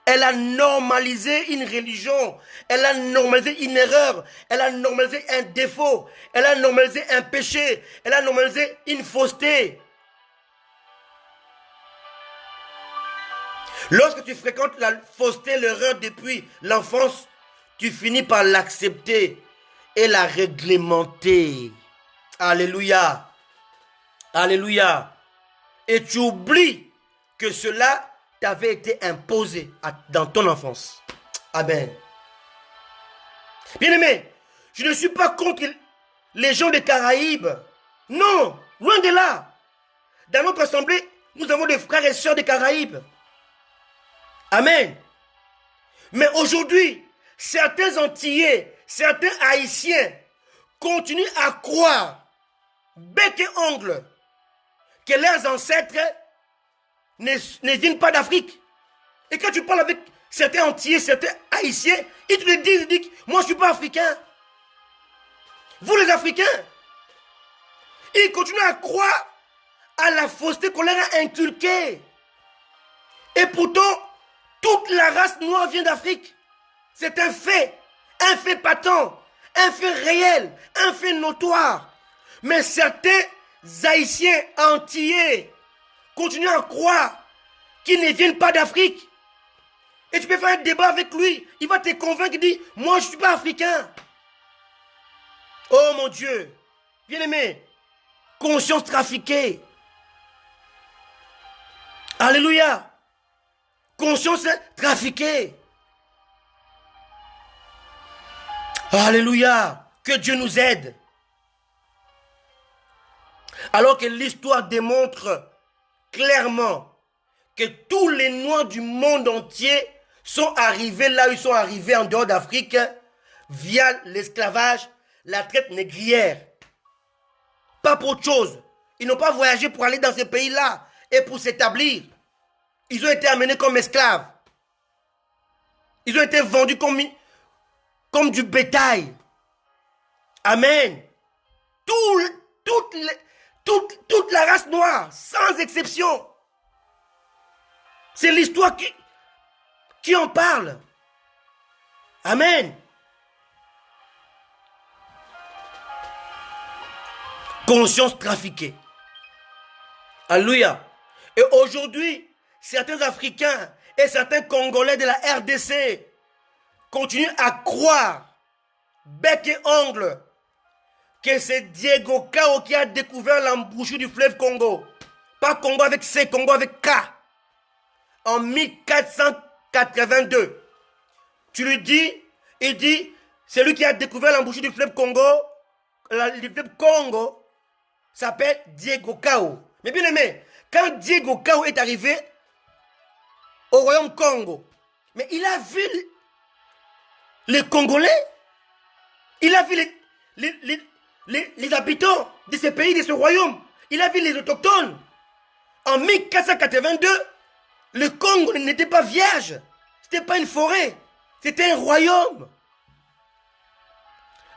Elle a normalisé une religion. Elle a normalisé une erreur. Elle a normalisé un défaut. Elle a normalisé un péché. Elle a normalisé une fausseté. Lorsque tu fréquentes la fausseté, l'erreur depuis l'enfance, tu finis par l'accepter et la réglementer. Alléluia. Alléluia. Et tu oublies que cela t'avait été imposé dans ton enfance. Amen. Bien-aimé, je ne suis pas contre les gens des Caraïbes. Non, loin de là. Dans notre assemblée, nous avons des frères et sœurs des Caraïbes. Amen. Mais aujourd'hui, certains Antillais, certains Haïtiens continuent à croire, bec et ongle, que leurs ancêtres ne viennent pas d'Afrique. Et quand tu parles avec certains Antillais, certains Haïtiens, ils te disent, moi je ne suis pas africain. Vous les Africains, ils continuent à croire à la fausseté qu'on leur a inculquée. Et pourtant, toute la race noire vient d'Afrique. C'est un fait patent, un fait réel, un fait notoire. Mais certains Haïtiens antillais continuent à croire qu'ils ne viennent pas d'Afrique. Et tu peux faire un débat avec lui. Il va te convaincre, il dit, moi je ne suis pas africain. Oh mon Dieu, bien-aimé, conscience trafiquée. Alléluia. Conscience trafiquée. Alléluia. Que Dieu nous aide. Alors que l'histoire démontre clairement que tous les Noirs du monde entier sont arrivés là où ils sont arrivés en dehors d'Afrique via l'esclavage, la traite négrière. Pas pour autre chose. Ils n'ont pas voyagé pour aller dans ces pays-là et pour s'établir. Ils ont été amenés comme esclaves. Ils ont été vendus comme du bétail. Amen. Toute la race noire, sans exception. C'est l'histoire qui en parle. Amen. Conscience trafiquée. Alléluia. Et aujourd'hui, certains Africains et certains Congolais de la RDC continuent à croire, bec et ongle, que c'est Diego Cao qui a découvert l'embouchure du fleuve Congo. Pas Congo avec C, Congo avec K. En 1482. Tu lui dis, il dit, c'est lui qui a découvert l'embouchure du fleuve Congo. Le fleuve Congo s'appelle Diego Cao. Mais bien aimé, quand Diego Cao est arrivé au royaume Congo, mais il a vu les Congolais, il a vu les habitants de ce pays, de ce royaume, il a vu les autochtones. En 1482, le Congo n'était pas vierge, c'était pas une forêt, c'était un royaume.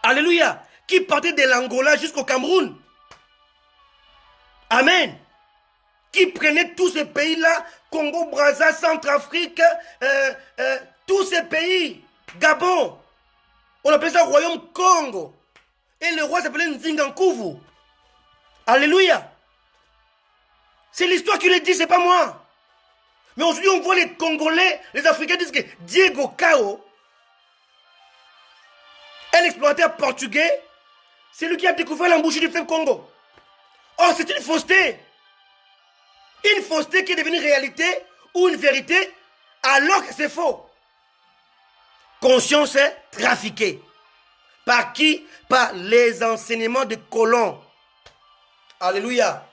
Alléluia, qui partait de l'Angola jusqu'au Cameroun. Amen. Qui prenait tous ces pays-là, Congo, Brazza, Centrafrique, tous ces pays, Gabon. On appelait ça royaume Congo. Et le roi s'appelait Nzingankuvu. Alléluia. C'est l'histoire qui le dit, c'est pas moi. Mais aujourd'hui, on voit les Congolais, les Africains disent que Diego Cao, un explorateur portugais, c'est lui qui a découvert l'embouchure du fleuve Congo. Oh, c'est une fausseté. Une fausseté qui est devenue réalité ou une vérité alors que c'est faux. Conscience trafiquée. Par qui? Par les enseignements de colons. Alléluia.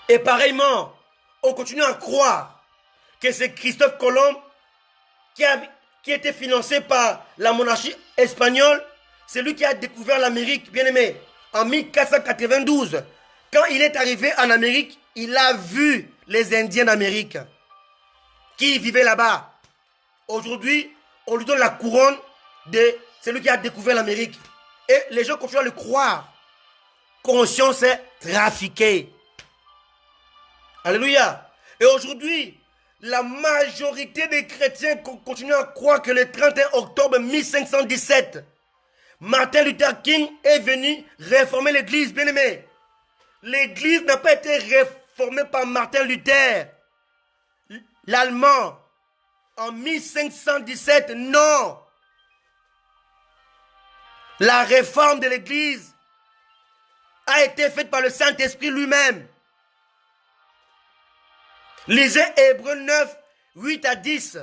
Et pareillement, on continue à croire que c'est Christophe Colomb qui était financé par la monarchie espagnole. C'est lui qui a découvert l'Amérique, bien aimé. En 1492, quand il est arrivé en Amérique, il a vu les Indiens d'Amérique qui vivaient là-bas. Aujourd'hui, on lui donne la couronne de celui qui a découvert l'Amérique. Et les gens continuent à le croire. Conscience trafiquée. Alléluia. Et aujourd'hui, la majorité des chrétiens continuent à croire que le 31 octobre 1517, Martin Luther King est venu réformer l'église, bien aimé. L'église n'a pas été réformée par Martin Luther, l'Allemand, en 1517, non. La réforme de l'église a été faite par le Saint-Esprit lui-même. Lisez Hébreux 9, 8 à 10.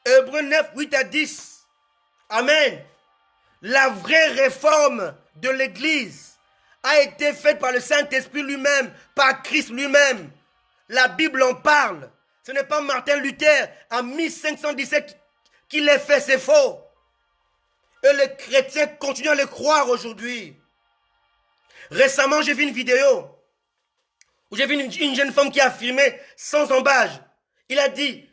Hébreux 9, 8 à 10. Amen. La vraie réforme de l'église a été faite par le Saint-Esprit lui-même, par Christ lui-même. La Bible en parle. Ce n'est pas Martin Luther en 1517 qui l'a fait, c'est faux. Et les chrétiens continuent à le croire aujourd'hui. Récemment, j'ai vu une vidéo où j'ai vu une jeune femme qui a affirmé sans embâche. Elle a dit,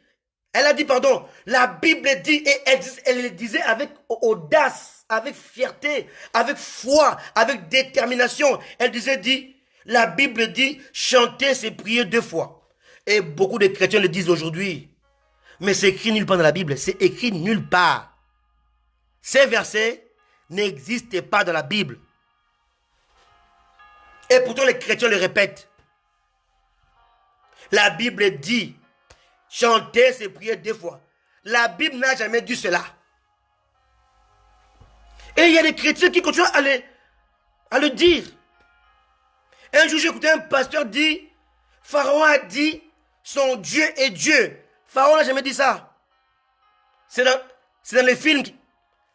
la Bible dit, et elle le disait avec audace, avec fierté, avec foi, avec détermination. Elle dit, la Bible dit, chanter, c'est prier 2 fois. Et beaucoup de chrétiens le disent aujourd'hui. Mais c'est écrit nulle part dans la Bible. C'est écrit nulle part. Ces versets n'existent pas dans la Bible. Et pourtant les chrétiens le répètent. La Bible dit, chanter, c'est prier 2 fois. La Bible n'a jamais dit cela. Et il y a des chrétiens qui continuent à le dire. Un jour, j'ai écouté un pasteur dire, Pharaon a dit, son Dieu est Dieu. Pharaon n'a jamais dit ça. C'est dans les films.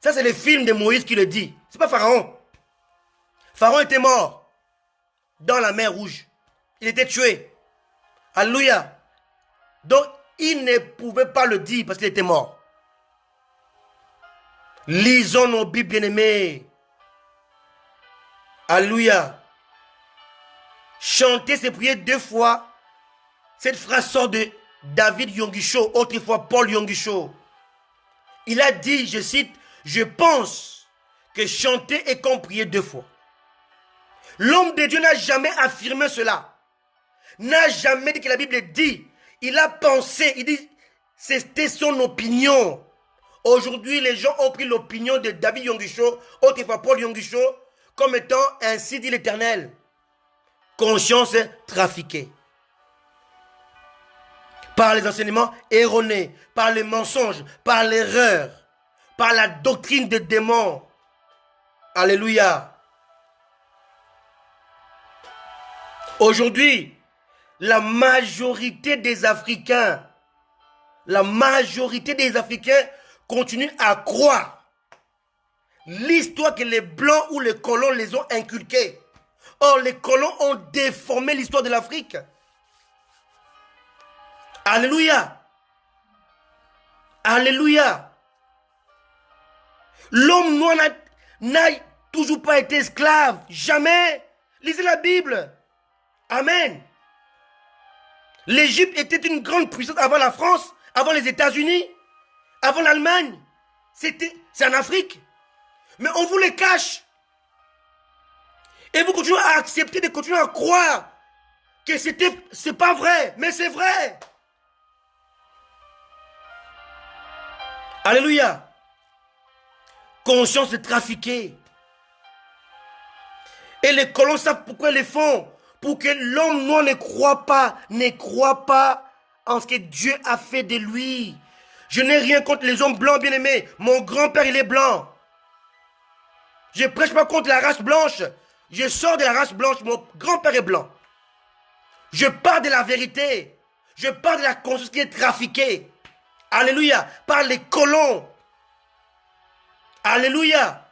Ça, c'est les films de Moïse qui le dit. C'est pas Pharaon. Pharaon était mort dans la mer Rouge. Il était tué. Alléluia. Donc, il ne pouvait pas le dire parce qu'il était mort. Lisons nos Bibles bien-aimés. Alléluia. Chanter, c'est prier 2 fois. Cette phrase sort de David Yonguisho, autrefois Paul Yonguisho. Il a dit, je cite, « Je pense que chanter est comme prier 2 fois. » L'homme de Dieu n'a jamais affirmé cela. N'a jamais dit que la Bible dit. Il a pensé, il dit, c'était son opinion. Aujourd'hui, les gens ont pris l'opinion de David Yonguisho, autrefois Paul Yonguisho, comme étant ainsi dit l'Éternel. Conscience trafiquée. Par les enseignements erronés, par les mensonges, par l'erreur, par la doctrine des démons. Alléluia. Aujourd'hui, la majorité des Africains continuent à croire l'histoire que les Blancs ou les colons les ont inculquée. Or, les colons ont déformé l'histoire de l'Afrique. Alléluia. Alléluia. L'homme noir n'a toujours pas été esclave. Jamais. Lisez la Bible. Amen. L'Égypte était une grande puissance avant la France, avant les États-Unis, avant l'Allemagne. C'est en Afrique. Mais on vous les cache. Et vous continuez à accepter, de continuer à croire que c'est pas vrai, mais c'est vrai. Alléluia. Conscience trafiquée. Et les colons savent pourquoi ils les font. Pour que l'homme noir ne croit pas en ce que Dieu a fait de lui. Je n'ai rien contre les hommes blancs, bien-aimés. Mon grand-père, il est blanc. Je ne prêche pas contre la race blanche. Je sors de la race blanche. Mon grand-père est blanc. Je parle de la vérité. Je parle de la conscience qui est trafiquée. Alléluia. Par les colons. Alléluia.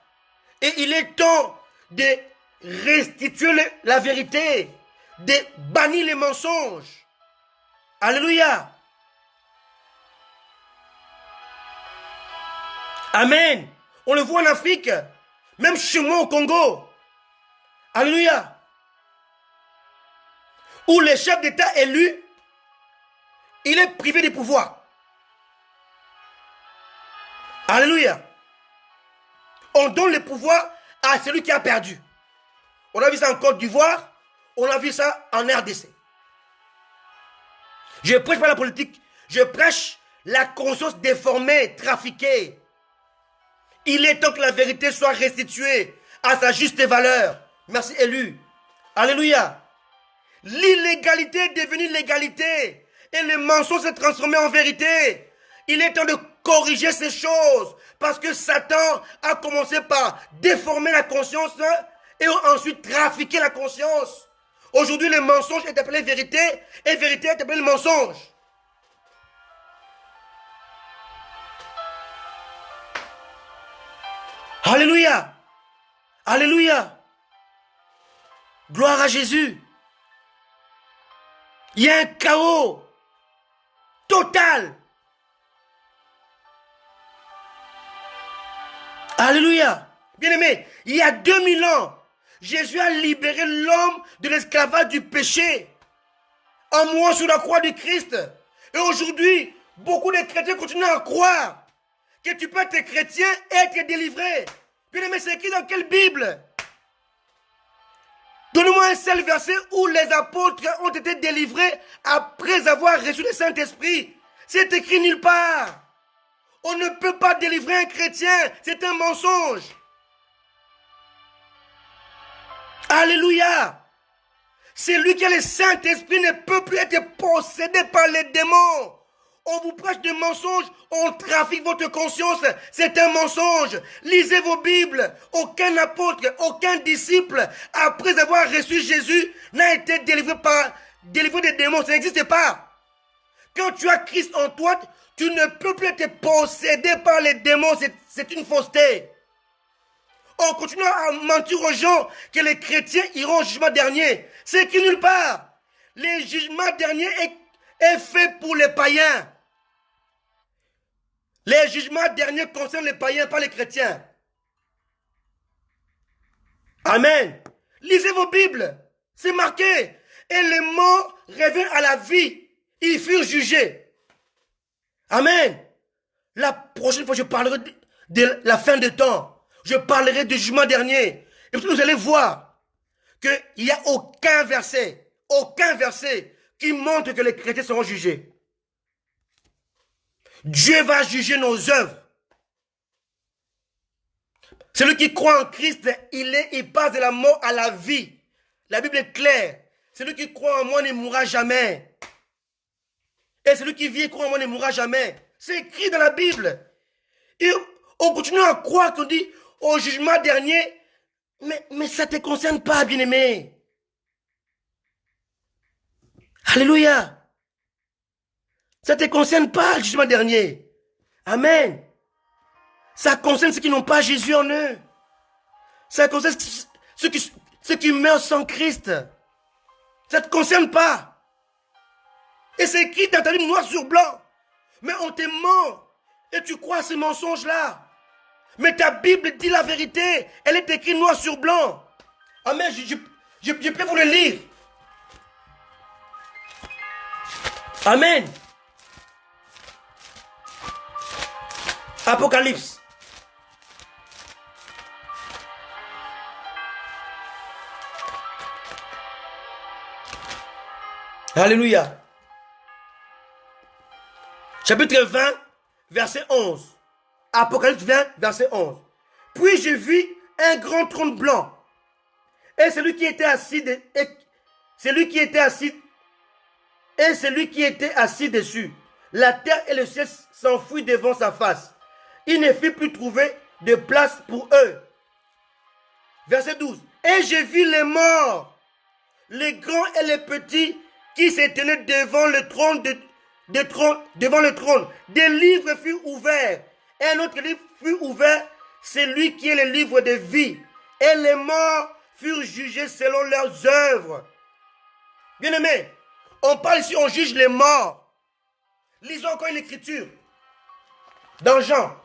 Et il est temps de restituer la vérité. De bannir les mensonges. Alléluia. Amen. On le voit en Afrique. Même chez moi au Congo. Alléluia. Où le chef d'État élu, il est privé du pouvoir. Alléluia. On donne le pouvoir à celui qui a perdu. On a vu ça en Côte d'Ivoire. On a vu ça en RDC. Je ne prêche pas la politique. Je prêche la conscience déformée, trafiquée. Il est temps que la vérité soit restituée à sa juste valeur. Merci, élu. Alléluia. L'illégalité est devenue l'égalité. Et le mensonge s'est transformé en vérité. Il est temps de corriger ces choses. Parce que Satan a commencé par déformer la conscience et ensuite trafiquer la conscience. Aujourd'hui, le mensonge est appelé vérité et vérité est appelé le mensonge. Alléluia. Alléluia. Gloire à Jésus. Il y a un chaos total. Alléluia. Bien-aimé, il y a 2000 ans, Jésus a libéré l'homme de l'esclavage du péché en mourant sur la croix du Christ. Et aujourd'hui, beaucoup de chrétiens continuent à croire que tu peux être chrétien et être délivré. Bien aimé, c'est écrit dans quelle Bible? Donnez-moi un seul verset où les apôtres ont été délivrés après avoir reçu le Saint-Esprit. C'est écrit nulle part. On ne peut pas délivrer un chrétien. C'est un mensonge. Alléluia. Celui qui a le Saint-Esprit ne peut plus être possédé par les démons. On vous prêche des mensonges, on trafique votre conscience. C'est un mensonge. Lisez vos Bibles. Aucun apôtre, aucun disciple, après avoir reçu Jésus, n'a été délivré des démons. Ça n'existe pas. Quand tu as Christ en toi, tu ne peux plus être possédé par les démons. C'est une fausseté. On continue à mentir aux gens que les chrétiens iront au jugement dernier. C'est écrit nulle part. Le jugement dernier est fait pour les païens. Les jugements derniers concernent les païens, pas les chrétiens. Amen. Lisez vos Bibles. C'est marqué. Et les morts reviennent à la vie. Ils furent jugés. Amen. La prochaine fois, je parlerai de la fin des temps. Je parlerai du jugement dernier. Et puis vous allez voir qu'il n'y a aucun verset qui montre que les chrétiens seront jugés. Dieu va juger nos œuvres. Celui qui croit en Christ, il passe de la mort à la vie. La Bible est claire. Celui qui croit en moi ne mourra jamais. Et celui qui vit et croit en moi ne mourra jamais. C'est écrit dans la Bible. Et on continue à croire qu'on dit au jugement dernier, mais ça ne te concerne pas, bien-aimé. Alléluia. Ça ne te concerne pas, le jugement dernier. Amen. Ça concerne ceux qui n'ont pas Jésus en eux. Ça concerne ceux qui meurent sans Christ. Ça ne te concerne pas. Et c'est écrit dans ta Bible noir sur blanc. Mais on te ment. Et tu crois à ces mensonges-là. Mais ta Bible dit la vérité. Elle est écrite noir sur blanc. Amen. Je peux vous le lire. Amen. Apocalypse. Alléluia. Chapitre 20, verset 11. Apocalypse 20, verset 11. Puis je vis un grand trône blanc. Et celui qui était assis dessus. La terre et le ciel s'enfuient devant sa face. Il ne fit plus trouver de place pour eux. Verset 12. Et j'ai vu les morts, les grands et les petits, qui se tenaient devant le trône. Devant le trône. Des livres furent ouverts. Et un autre livre fut ouvert, c'est lui qui est le livre de vie. Et les morts furent jugés selon leurs œuvres. Bien-aimés, on parle ici, on juge les morts. Lisons encore une écriture. Dans Jean.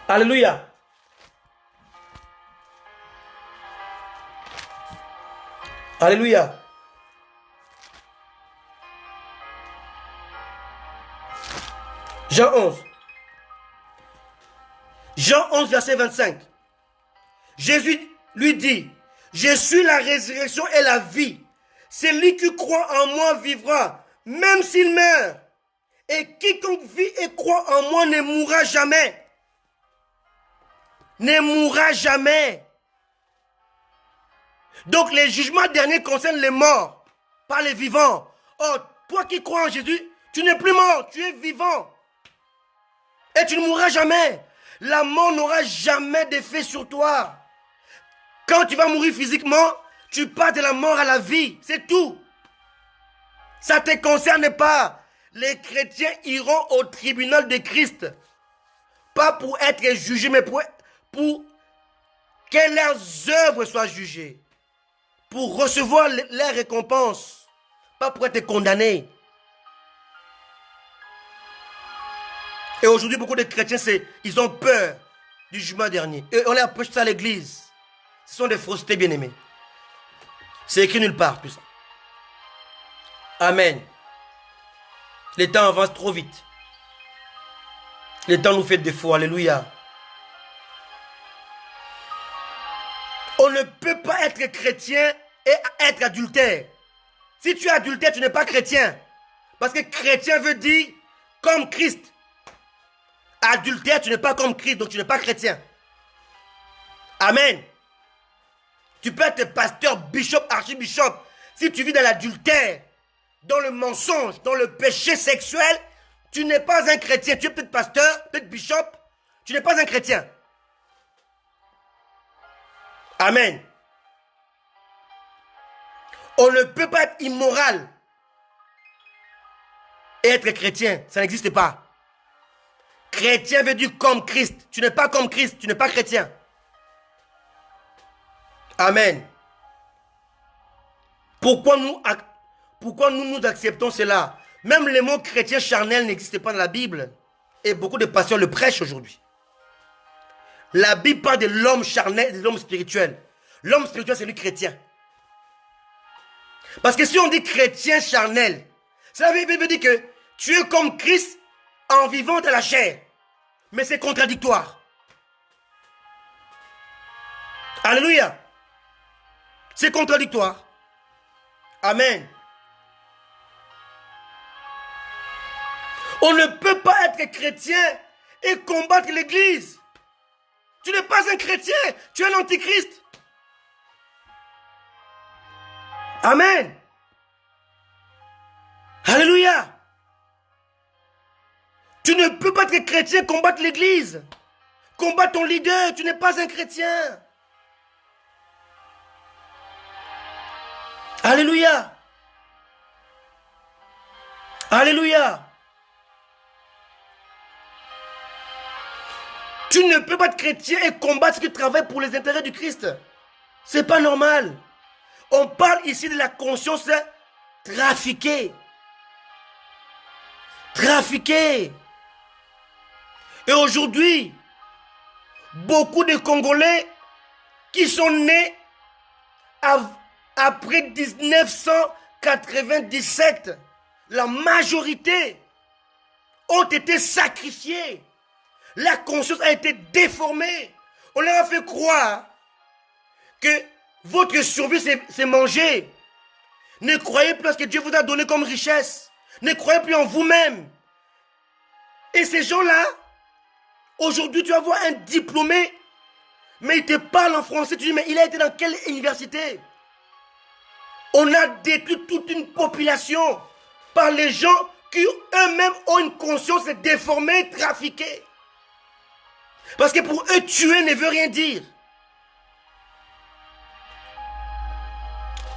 Alléluia. Alléluia. Jean 11. Jean 11, verset 25. Jésus lui dit, je suis la résurrection et la vie. Celui qui croit en moi vivra, même s'il meurt. Et quiconque vit et croit en moi ne mourra jamais. Ne mourra jamais. Donc les jugements derniers concernent les morts, pas les vivants. Oh, toi qui crois en Jésus, tu n'es plus mort, tu es vivant. Et tu ne mourras jamais. La mort n'aura jamais d'effet sur toi. Quand tu vas mourir physiquement, tu passes de la mort à la vie. C'est tout. Ça ne te concerne pas. Les chrétiens iront au tribunal de Christ. Pas pour être jugés, mais pour que leurs œuvres soient jugées. Pour recevoir les récompenses. Pas pour être condamnés. Et aujourd'hui, beaucoup de chrétiens, ils ont peur du jugement dernier. Et on les approche ça à l'église. Ce sont des faussetés, bien-aimés. C'est écrit nulle part, tout ça. Amen. Les temps avancent trop vite. Le temps nous fait défaut. Alléluia. On ne peut pas être chrétien et être adultère. Si tu es adultère, tu n'es pas chrétien. Parce que chrétien veut dire comme Christ. Adultère, tu n'es pas comme Christ, donc tu n'es pas chrétien. Amen. Tu peux être pasteur, bishop, archibishop. Si tu vis dans l'adultère, dans le mensonge, dans le péché sexuel, tu n'es pas un chrétien. Tu es peut-être pasteur, peut-être bishop, tu n'es pas un chrétien. Amen. On ne peut pas être immoral et être chrétien. Ça n'existe pas. Chrétien veut dire comme Christ. Tu n'es pas comme Christ, tu n'es pas chrétien. Amen. Pourquoi nous acceptons cela? Même le mot chrétien charnel n'existe pas dans la Bible. Et beaucoup de pasteurs le prêchent aujourd'hui. La Bible parle de l'homme charnel et de l'homme spirituel. L'homme spirituel, c'est lui chrétien. Parce que si on dit chrétien charnel, cela veut dire que tu es comme Christ en vivant dans la chair. Mais c'est contradictoire. Alléluia. C'est contradictoire. Amen. On ne peut pas être chrétien et combattre l'église. Tu n'es pas un chrétien, tu es un antichrist. Amen. Alléluia. Tu ne peux pas être chrétien et combattre l'église. Combattre ton leader, tu n'es pas un chrétien. Alléluia. Alléluia. Tu ne peux pas être chrétien et combattre ce qui travaille pour les intérêts du Christ. C'est pas normal. On parle ici de la conscience trafiquée. Trafiquée. Et aujourd'hui, beaucoup de Congolais qui sont nés après 1997, la majorité ont été sacrifiés. La conscience a été déformée. On leur a fait croire que votre survie, c'est manger. Ne croyez plus à ce que Dieu vous a donné comme richesse. Ne croyez plus en vous-même. Et ces gens-là, aujourd'hui, tu vas voir un diplômé, mais il te parle en français. Tu dis, mais il a été dans quelle université? On a détruit toute une population par les gens qui eux-mêmes ont une conscience déformée, trafiquée. Parce que pour eux, tuer ne veut rien dire.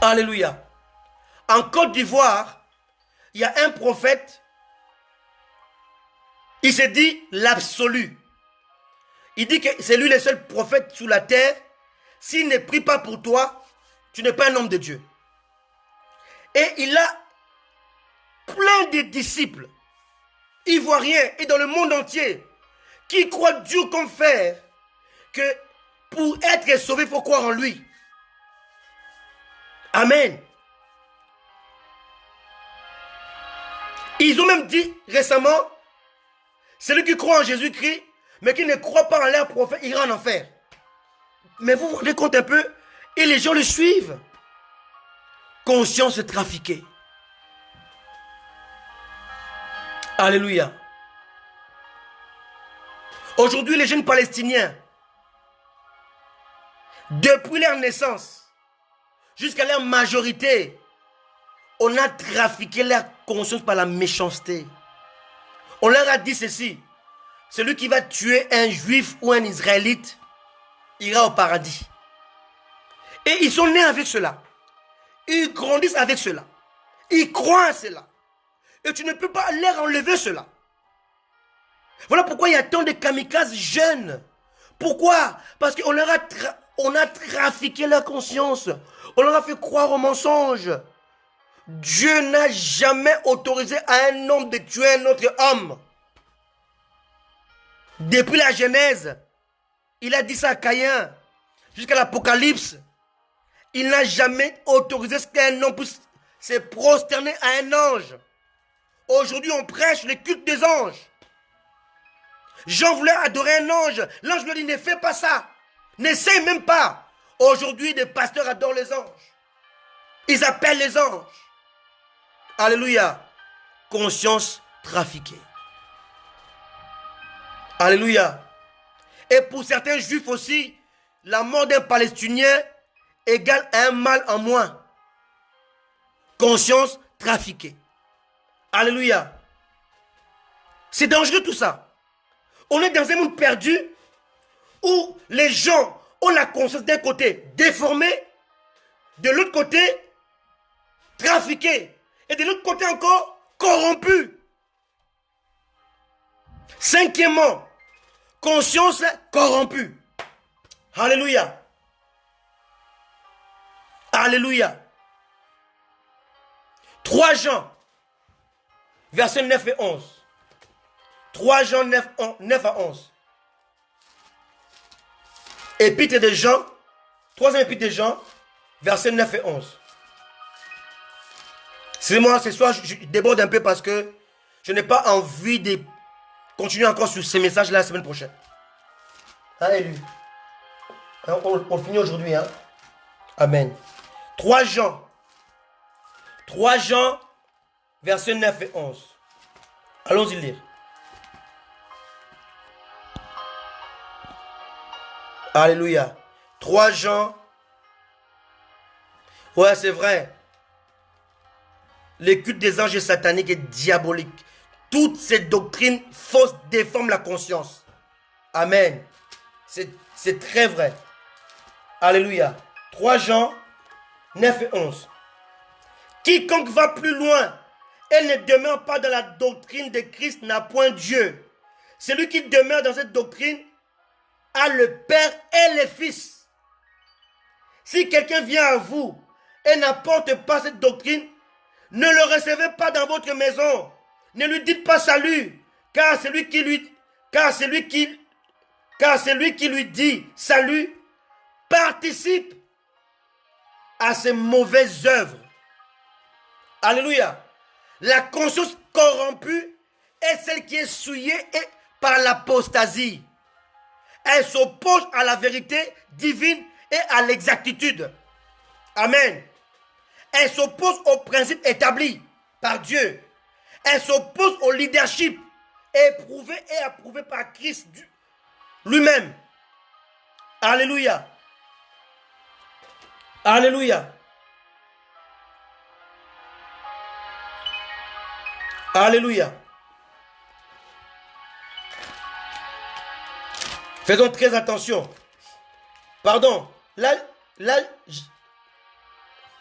Alléluia. En Côte d'Ivoire, il y a un prophète. Il s'est dit l'absolu. Il dit que c'est lui le seul prophète sur la terre. S'il ne prie pas pour toi, tu n'es pas un homme de Dieu. Et il a plein de disciples ivoiriens et dans le monde entier qui croient dur comme fer que pour être sauvé, il faut croire en lui. Amen. Ils ont même dit récemment, celui qui croit en Jésus-Christ, mais qui ne croit pas en leur prophète, ira en enfer. Mais vous vous rendez compte un peu, et les gens le suivent. Conscience trafiquée. Alléluia. Aujourd'hui, les jeunes Palestiniens, depuis leur naissance jusqu'à leur majorité, on a trafiqué leur conscience par la méchanceté. On leur a dit ceci: celui qui va tuer un juif ou un israélite ira au paradis. Et ils sont nés avec cela. Ils grandissent avec cela. Ils croient à cela. Et tu ne peux pas leur enlever cela. Voilà pourquoi il y a tant de kamikazes jeunes. Pourquoi? Parce qu'on leur a trafiqué leur conscience. On leur a fait croire au mensonge. Dieu n'a jamais autorisé à un homme de tuer un autre homme. Depuis la Genèse, il a dit ça à Caïn. Jusqu'à l'Apocalypse, il n'a jamais autorisé qu'un homme puisse se prosterner à un ange. Aujourd'hui, on prêche le culte des anges. Jean voulait adorer un ange. L'ange lui dit, ne fais pas ça. N'essaye même pas. Aujourd'hui, des pasteurs adorent les anges. Ils appellent les anges. Alléluia. Conscience trafiquée. Alléluia. Et pour certains juifs aussi, la mort d'un Palestinien égale un mal en moins. Conscience trafiquée. Alléluia. C'est dangereux tout ça. On est dans un monde perdu où les gens ont la conscience d'un côté déformée, de l'autre côté trafiquée, et de l'autre côté encore corrompue. Cinquièmement, conscience corrompue. Alléluia. Alléluia. 3 Jean, versets 9 et 11. 3 Jean 9 à 11. Épître de Jean, 3e épître de Jean, versets 9 et 11. C'est moi, ce soir, je déborde un peu parce que je n'ai pas envie de continuer encore sur ces messages-là la semaine prochaine. Alléluia. On finit aujourd'hui. Hein? Amen. 3 Jean. 3 Jean, versets 9 et 11. Allons-y lire. Alléluia. 3 Jean. Ouais, c'est vrai. Les cultes des anges sataniques et diaboliques. Toutes ces doctrines fausses déforment la conscience. Amen. C'est très vrai. Alléluia. 3 Jean 9 et 11. Quiconque va plus loin et ne demeure pas dans la doctrine de Christ n'a point Dieu. Celui qui demeure dans cette doctrine a le Père et le Fils. Si quelqu'un vient à vous et n'apporte pas cette doctrine, ne le recevez pas dans votre maison. Ne lui dites pas salut, car celui qui lui dit salut participe à ses mauvaises œuvres. Alléluia. La conscience corrompue est celle qui est souillée par l'apostasie. Elle s'oppose à la vérité divine et à l'exactitude. Amen. Elle s'oppose aux principes établis par Dieu. Elle s'oppose au leadership éprouvé et approuvé par Christ lui-même. Alléluia. Alléluia. Alléluia. Faisons très attention. Pardon. Là,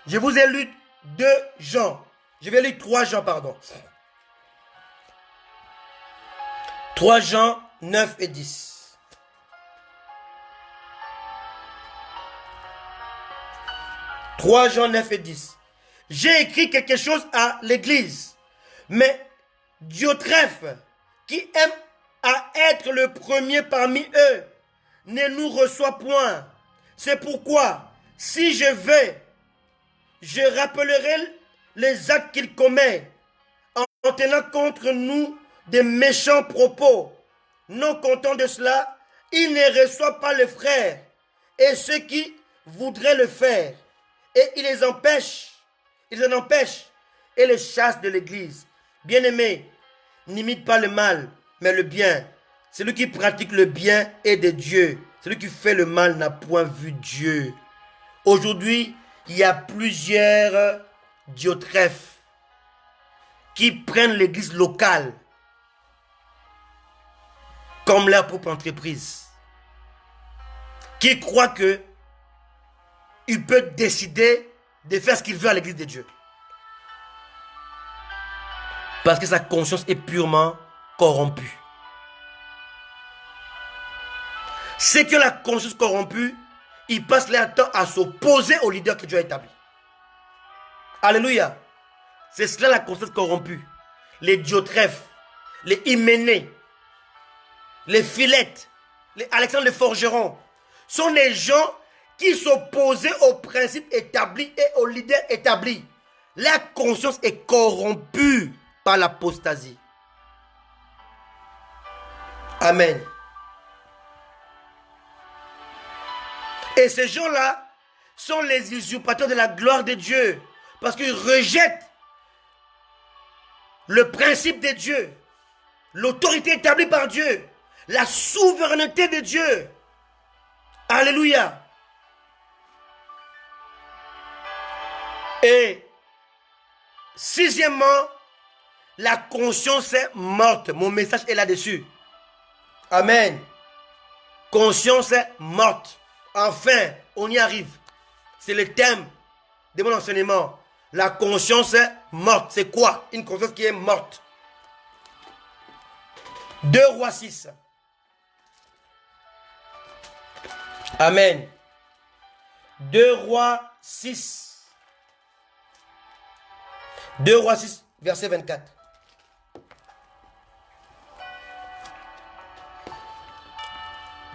je vous ai lu 2 Jean. Je vais lire 3 Jean, pardon. 3 Jean 9 et 10. 3 Jean 9 et 10. J'ai écrit quelque chose à l'église, mais Diotrephe, qui aime à être le premier parmi eux, ne nous reçoit point. C'est pourquoi, si je vais, je rappellerai les actes qu'il commet, en tenant contre nous des méchants propos. Non content de cela, il ne reçoit pas les frères et ceux qui voudraient le faire. Et il les empêche, et les chasse de l'église. Bien-aimé, n'imite pas le mal, mais le bien. Celui qui pratique le bien est de Dieu. Celui qui fait le mal n'a point vu Dieu. Aujourd'hui, il y a plusieurs Diotrephes qui prennent l'église locale comme leur propre entreprise, qui croient que il peut décider de faire ce qu'il veut à l'église de Dieu. Parce que sa conscience est purement corrompue. Ceux qui ont la conscience corrompue, ils passent leur temps à s'opposer au leader que Dieu a établi. Alléluia. C'est cela la conscience corrompue. Les Diotrephes, les Hyménée, les Philettes, les Alexandre le Forgeron sont des gens qui s'opposaient aux principes établis et aux leaders établis. La conscience est corrompue par l'apostasie. Amen. Et ces gens-là sont les usurpateurs de la gloire de Dieu. Parce qu'ils rejettent le principe de Dieu, l'autorité établie par Dieu, la souveraineté de Dieu. Alléluia. Et sixièmement, la conscience est morte. Mon message est là-dessus. Amen. Conscience est morte. Enfin, on y arrive. C'est le thème de mon enseignement. La conscience est morte. C'est quoi? Une conscience qui est morte. 2 Rois 6. Amen. 2 Rois 6. 2 Rois 6, verset 24.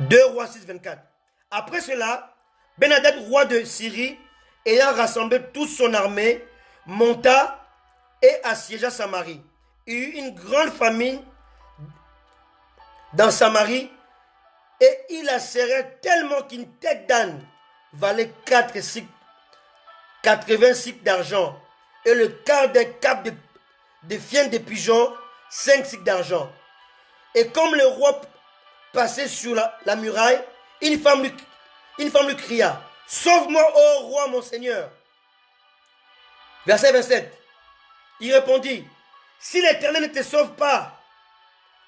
Deux Rois 6, 24. Après cela, Ben-Hadad, roi de Syrie, ayant rassemblé toute son armée, monta et assiégea Samarie. Il y eut une grande famine dans Samarie et il la serrait tellement qu'une tête d'âne valait 80 cycles d'argent et le quart d'un cap de fientes de pigeons 5 cycles d'argent. Et comme le roi passait sur la muraille, une femme lui cria: sauve-moi, ô roi, mon Seigneur. Verset 27. Il répondit: si l'Éternel ne te sauve pas,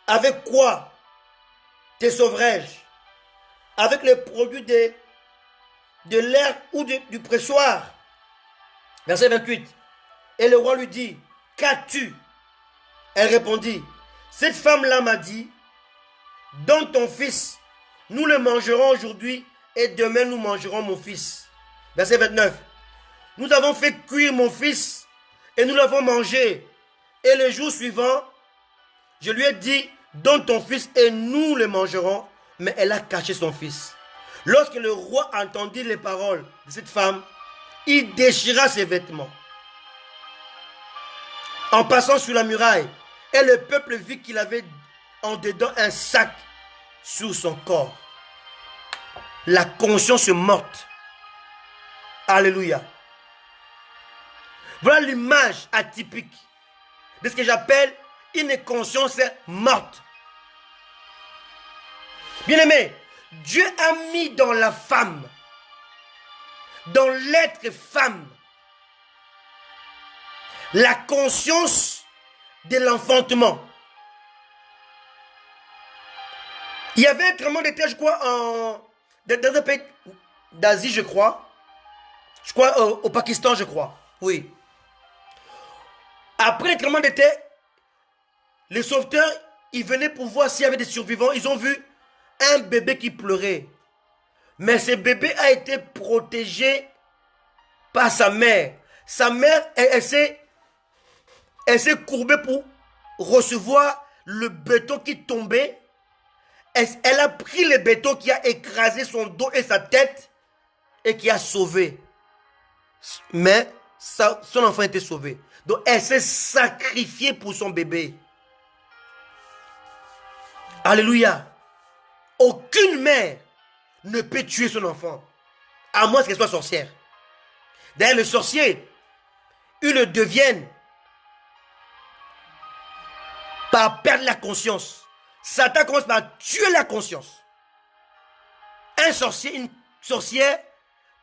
avec quoi te sauverai-je? Avec les produits de l'air ou du pressoir? Verset 28. Et le roi lui dit: qu'as-tu? Elle répondit: cette femme-là m'a dit, donne ton fils, nous le mangerons aujourd'hui et demain nous mangerons mon fils. Verset 29. Nous avons fait cuire mon fils et nous l'avons mangé. Et le jour suivant, je lui ai dit, donne ton fils et nous le mangerons. Mais elle a caché son fils. Lorsque le roi entendit les paroles de cette femme, il déchira ses vêtements en passant sur la muraille. Et le peuple vit qu'il avait en dedans un sac sur son corps. La conscience morte. Alléluia. Voilà l'image atypique de ce que j'appelle une conscience morte. Bien-aimé, Dieu a mis dans la femme, dans l'être femme, la conscience de l'enfantement. Il y avait un tremblement de terre, je crois, dans un pays d'Asie, je crois. Je crois au Pakistan, je crois. Oui. Après le tremblement de terre, les sauveteurs, ils venaient pour voir s'il y avait des survivants. Ils ont vu un bébé qui pleurait. Mais ce bébé a été protégé par sa mère. Sa mère, elle s'est courbée pour recevoir le béton qui tombait. Elle a pris le béton qui a écrasé son dos et sa tête et qui a sauvé. Mais son enfant était sauvé. Donc elle s'est sacrifiée pour son bébé. Alléluia. Aucune mère ne peut tuer son enfant, à moins qu'elle soit sorcière. D'ailleurs, le sorcier, ils le deviennent par perdre la conscience. Satan commence par tuer la conscience. Un sorcier, une sorcière,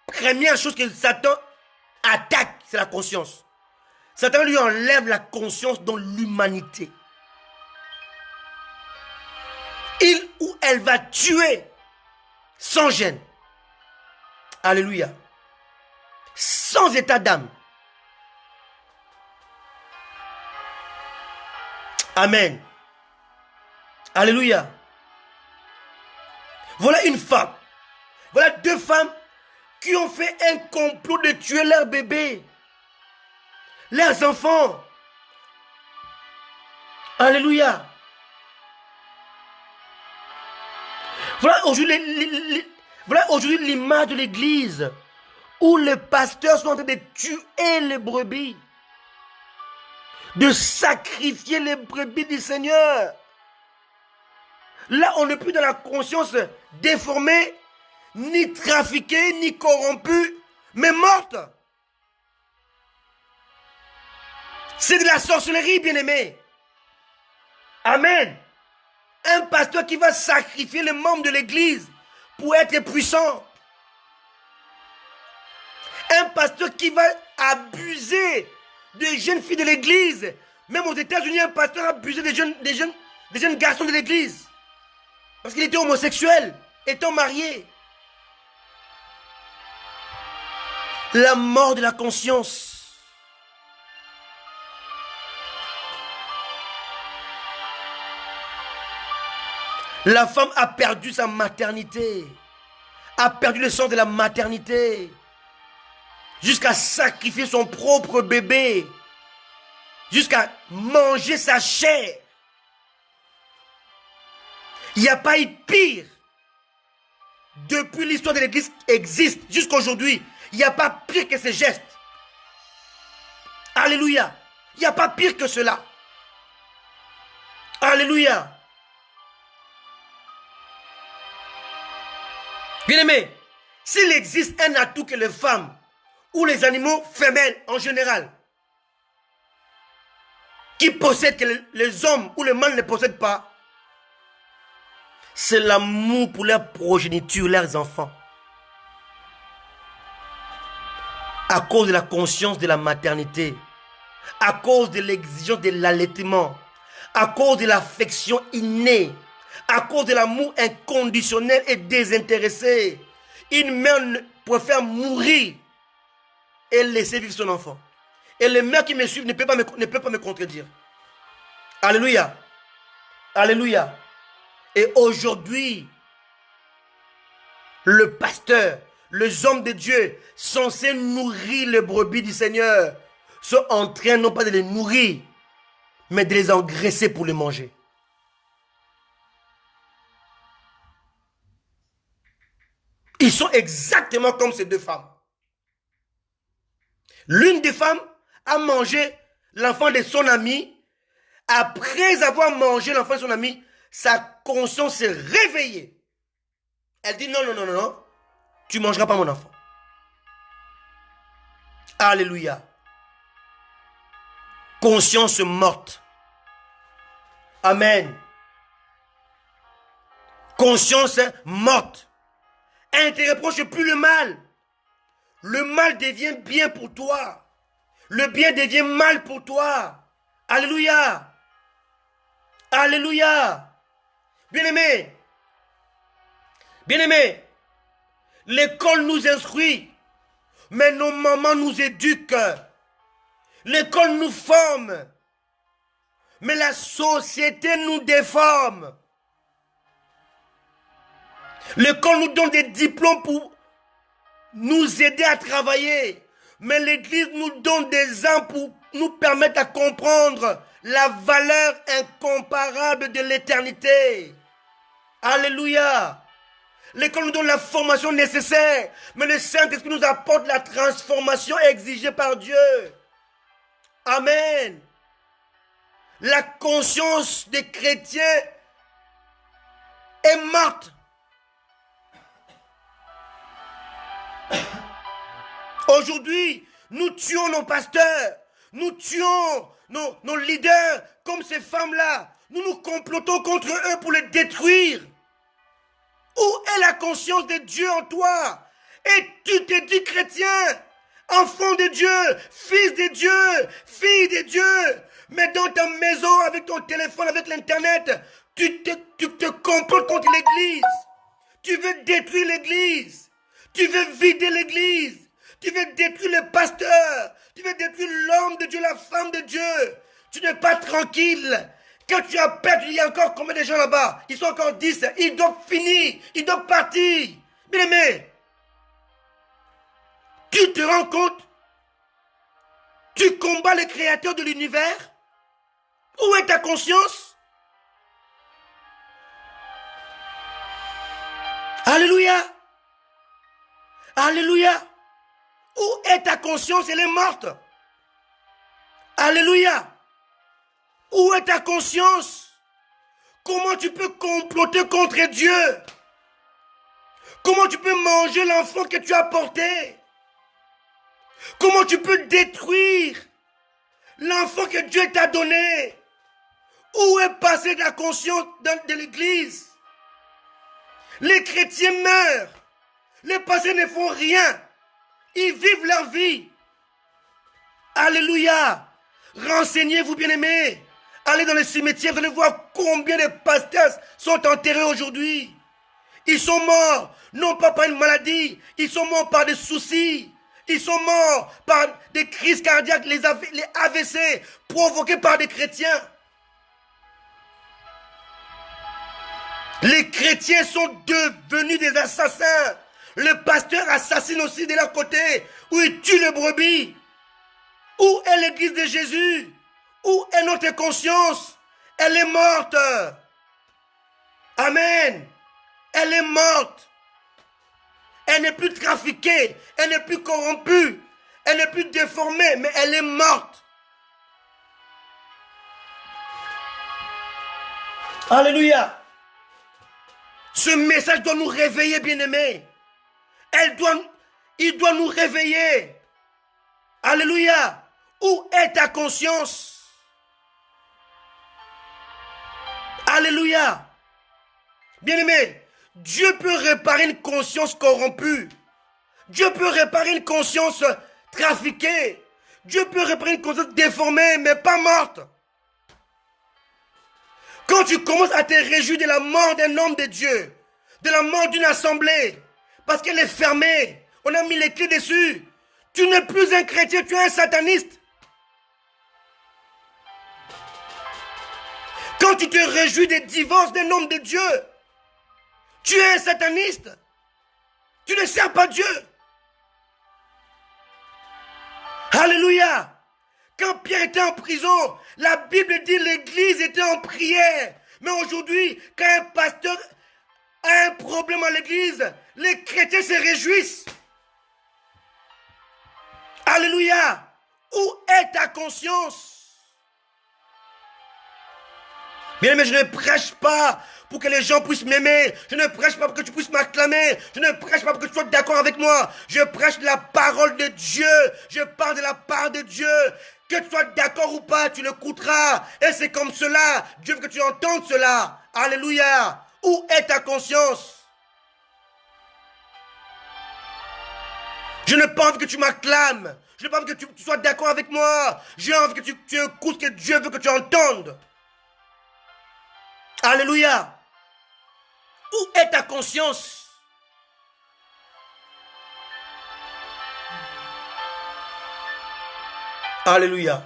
première chose que Satan attaque, c'est la conscience. Satan lui enlève la conscience dans l'humanité. Il ou elle va tuer sans gêne. Alléluia. Sans état d'âme. Amen. Alléluia. Voilà une femme. Voilà deux femmes qui ont fait un complot de tuer leur bébé, leurs enfants. Alléluia. Voilà aujourd'hui l'image de l'église où les pasteurs sont en train de tuer les brebis, de sacrifier les brebis du Seigneur. Là, on n'est plus dans la conscience déformée, ni trafiquée, ni corrompue, mais morte. C'est de la sorcellerie, bien-aimé. Amen. Un pasteur qui va sacrifier les membres de l'église pour être puissant. Un pasteur qui va abuser des jeunes filles de l'église. Même aux États-Unis, un pasteur a abusé des jeunes garçons de l'église. Parce qu'il était homosexuel, étant marié. La mort de la conscience. La femme a perdu sa maternité, a perdu le sens de la maternité, jusqu'à sacrifier son propre bébé, jusqu'à manger sa chair. Il n'y a pas eu pire. Depuis l'histoire de l'Église existe jusqu'à aujourd'hui, il n'y a pas pire que ces gestes. Alléluia. Il n'y a pas pire que cela. Alléluia. Bien-aimé, s'il existe un atout que les femmes ou les animaux femelles en général qui possèdent que les hommes ou les mâles ne possèdent pas, c'est l'amour pour leur progéniture, leurs enfants. À cause de la conscience de la maternité, à cause de l'exigence de l'allaitement, à cause de l'affection innée, à cause de l'amour inconditionnel et désintéressé, une mère préfère mourir et laisser vivre son enfant. Et les mères qui me suivent ne peuvent pas me contredire. Alléluia. Alléluia. Et aujourd'hui, le pasteur, les hommes de Dieu, censés nourrir les brebis du Seigneur, sont en train non pas de les nourrir, mais de les engraisser pour les manger. Ils sont exactement comme ces deux femmes. L'une des femmes a mangé l'enfant de son ami. Après avoir mangé l'enfant de son ami, sa conscience s'est réveillée. Elle dit non, non, non, non, non. Tu ne mangeras pas mon enfant. Alléluia. Conscience morte. Amen. Conscience morte. Elle ne te reproche plus le mal. Le mal devient bien pour toi. Le bien devient mal pour toi. Alléluia. Alléluia. Bien-aimé. Bien-aimé. L'école nous instruit. Mais nos mamans nous éduquent. L'école nous forme. Mais la société nous déforme. L'école nous donne des diplômes pour nous aider à travailler. Mais l'Église nous donne des âmes pour nous permettre à comprendre la valeur incomparable de l'éternité. Alléluia. L'école nous donne la formation nécessaire. Mais le Saint-Esprit nous apporte la transformation exigée par Dieu. Amen. La conscience des chrétiens est morte. Aujourd'hui, nous tuons nos pasteurs, nous tuons nos leaders comme ces femmes-là. Nous nous complotons contre eux pour les détruire. Où est la conscience de Dieu en toi? Et tu te dis chrétien, enfant de Dieu, fils de Dieu, fille de Dieu. Mais dans ta maison, avec ton téléphone, avec l'internet, tu te complotes contre l'église. Tu veux détruire l'église. Tu veux vider l'église. Tu veux détruire le pasteur. Tu veux détruire l'homme de Dieu, la femme de Dieu. Tu n'es pas tranquille. Quand tu appelles, il y a encore combien de gens là-bas? Ils sont encore 10. Ils doivent finir. Ils doivent partir. Bien aimé, tu te rends compte? Tu combats le créateur de l'univers? Où est ta conscience? Alléluia. Alléluia. Où est ta conscience? Elle est morte. Alléluia. Où est ta conscience? Comment tu peux comploter contre Dieu? Comment tu peux manger l'enfant que tu as porté? Comment tu peux détruire l'enfant que Dieu t'a donné? Où est passée la conscience de l'église? Les chrétiens meurent. Les pasteurs ne font rien. Ils vivent leur vie. Alléluia. Renseignez-vous, bien-aimés. Allez dans les cimetières, vous allez voir combien de pasteurs sont enterrés aujourd'hui. Ils sont morts, non pas par une maladie, ils sont morts par des soucis. Ils sont morts par des crises cardiaques, les AVC, provoqués par des chrétiens. Les chrétiens sont devenus des assassins. Le pasteur assassine aussi de leur côté, où il tue les brebis. Où est l'église de Jésus? Où est notre conscience? Elle est morte. Amen. Elle est morte. Elle n'est plus trafiquée. Elle n'est plus corrompue. Elle n'est plus déformée, mais elle est morte. Alléluia. Ce message doit nous réveiller, bien-aimés. Il doit nous réveiller. Alléluia. Où est ta conscience? Alléluia. Bien-aimé, Dieu peut réparer une conscience corrompue. Dieu peut réparer une conscience trafiquée. Dieu peut réparer une conscience déformée, mais pas morte. Quand tu commences à te réjouir de la mort d'un homme de Dieu, de la mort d'une assemblée, parce qu'elle est fermée, on a mis les clés dessus, tu n'es plus un chrétien, tu es un sataniste. Quand tu te réjouis des divorces d'un homme de Dieu, tu es un sataniste. Tu ne sers pas Dieu. Alléluia. Quand Pierre était en prison, la Bible dit l'église était en prière. Mais aujourd'hui, quand un pasteur a un problème à l'église, les chrétiens se réjouissent. Alléluia. Où est ta conscience? Bien, mais je ne prêche pas pour que les gens puissent m'aimer. Je ne prêche pas pour que tu puisses m'acclamer. Je ne prêche pas pour que tu sois d'accord avec moi. Je prêche la parole de Dieu. Je parle de la part de Dieu. Que tu sois d'accord ou pas, tu l'écouteras. Et c'est comme cela. Dieu veut que tu entendes cela. Alléluia. Où est ta conscience? Je n'ai pas envie que tu m'acclames. Je n'ai pas envie que tu sois d'accord avec moi. J'ai envie que tu écoutes ce que Dieu veut que tu entendes. Alléluia. Où est ta conscience? Alléluia.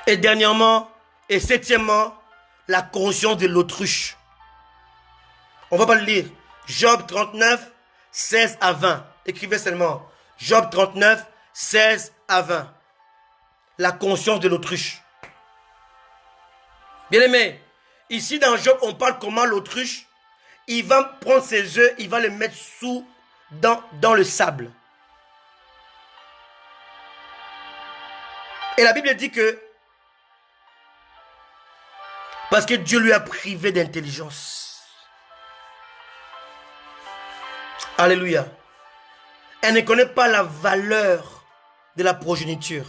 Et dernièrement, et septièmement, la conscience de l'autruche. On va pas le lire. Job 39, 16 à 20. Écrivez seulement. Job 39, 16 à 20. La conscience de l'autruche. Bien aimé, ici dans Job, on parle comment l'autruche, il va prendre ses œufs, il va les mettre dans le sable. Et la Bible dit que parce que Dieu lui a privé d'intelligence. Alléluia. Elle ne connaît pas la valeur de la progéniture.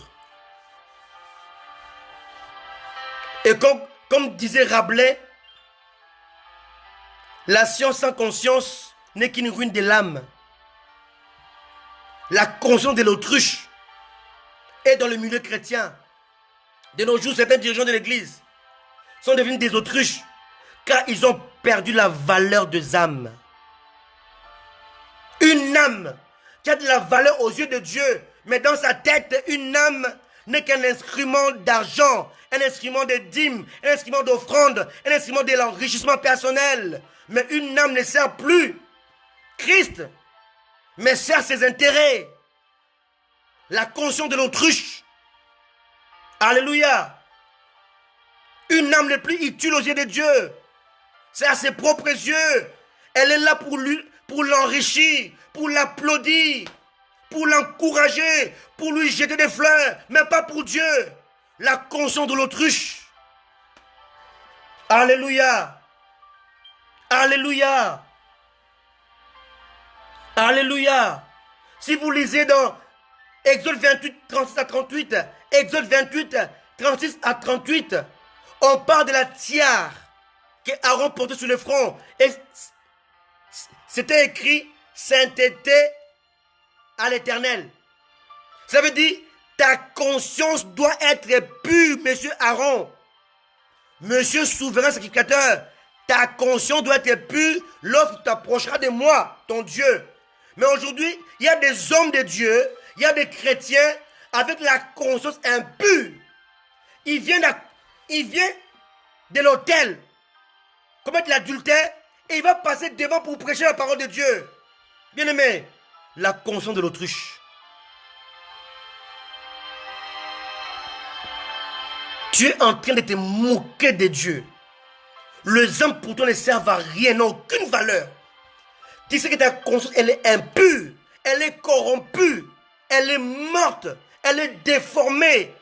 Et comme disait Rabelais, la science sans conscience n'est qu'une ruine de l'âme. La conscience de l'autruche est dans le milieu chrétien. De nos jours, certains dirigeants de l'église sont devenus des autruches car ils ont perdu la valeur des âmes. Une âme qui a de la valeur aux yeux de Dieu, mais dans sa tête, une âme n'est qu'un instrument d'argent, un instrument de dîmes, un instrument d'offrande, un instrument de l'enrichissement personnel. Mais une âme ne sert plus Christ, mais sert ses intérêts. La conscience de l'autruche. Alléluia. Une âme n'est plus utile aux yeux de Dieu. C'est à ses propres yeux. Elle est là pour pour l'enrichir, pour l'applaudir, pour l'encourager, pour lui jeter des fleurs, mais pas pour Dieu. La conscience de l'autruche. Alléluia. Alléluia. Alléluia. Si vous lisez dans Exode 28, 36 à 38, Exode 28, 36 à 38, on parle de la tiare que Aaron portait sur le front. Et c'était écrit sainteté à l'Éternel. Ça veut dire ta conscience doit être pure, monsieur Aaron. Monsieur souverain sacrificateur, ta conscience doit être pure lorsque tu t'approcheras de moi, ton Dieu. Mais aujourd'hui, il y a des hommes de Dieu, il y a des chrétiens avec la conscience impure. Il vient de l'autel, commettre l'adultère, et il va passer devant pour prêcher la parole de Dieu. Bien-aimé, la conscience de l'autruche. Tu es en train de te moquer de Dieu. Les hommes pour toi ne servent à rien, n'ont aucune valeur. Tu sais que ta conscience, elle est impure, elle est corrompue, elle est morte, elle est déformée.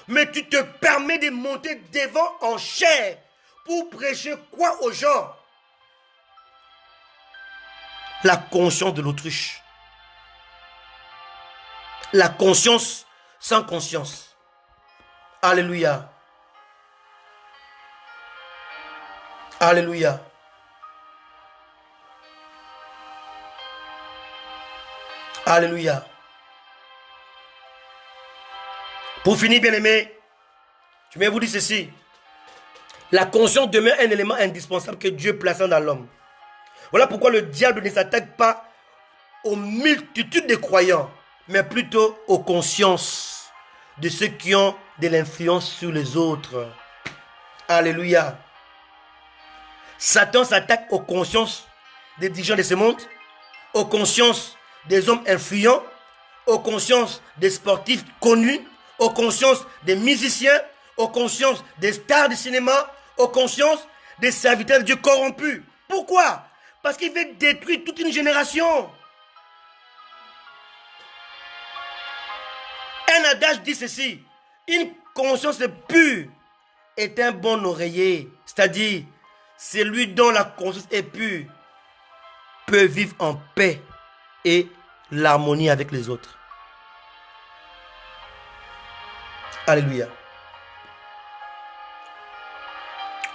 Mais tu te permets de monter devant en chair pour prêcher quoi aux gens? La conscience de l'autruche. La conscience sans conscience. Alléluia. Alléluia. Alléluia. Pour finir, bien-aimé, je vais vous dire ceci. La conscience demeure un élément indispensable que Dieu place dans l'homme. Voilà pourquoi le diable ne s'attaque pas aux multitudes de croyants, mais plutôt aux consciences de ceux qui ont de l'influence sur les autres. Alléluia. Satan s'attaque aux consciences des dirigeants de ce monde, aux consciences des hommes influents, aux consciences des sportifs connus, aux consciences des musiciens, aux consciences des stars du cinéma, aux consciences des serviteurs de Dieu corrompus. Pourquoi? Parce qu'il veut détruire toute une génération. Un adage dit ceci: une conscience pure est un bon oreiller. C'est-à-dire, celui dont la conscience est pure peut vivre en paix et l'harmonie avec les autres. Alléluia.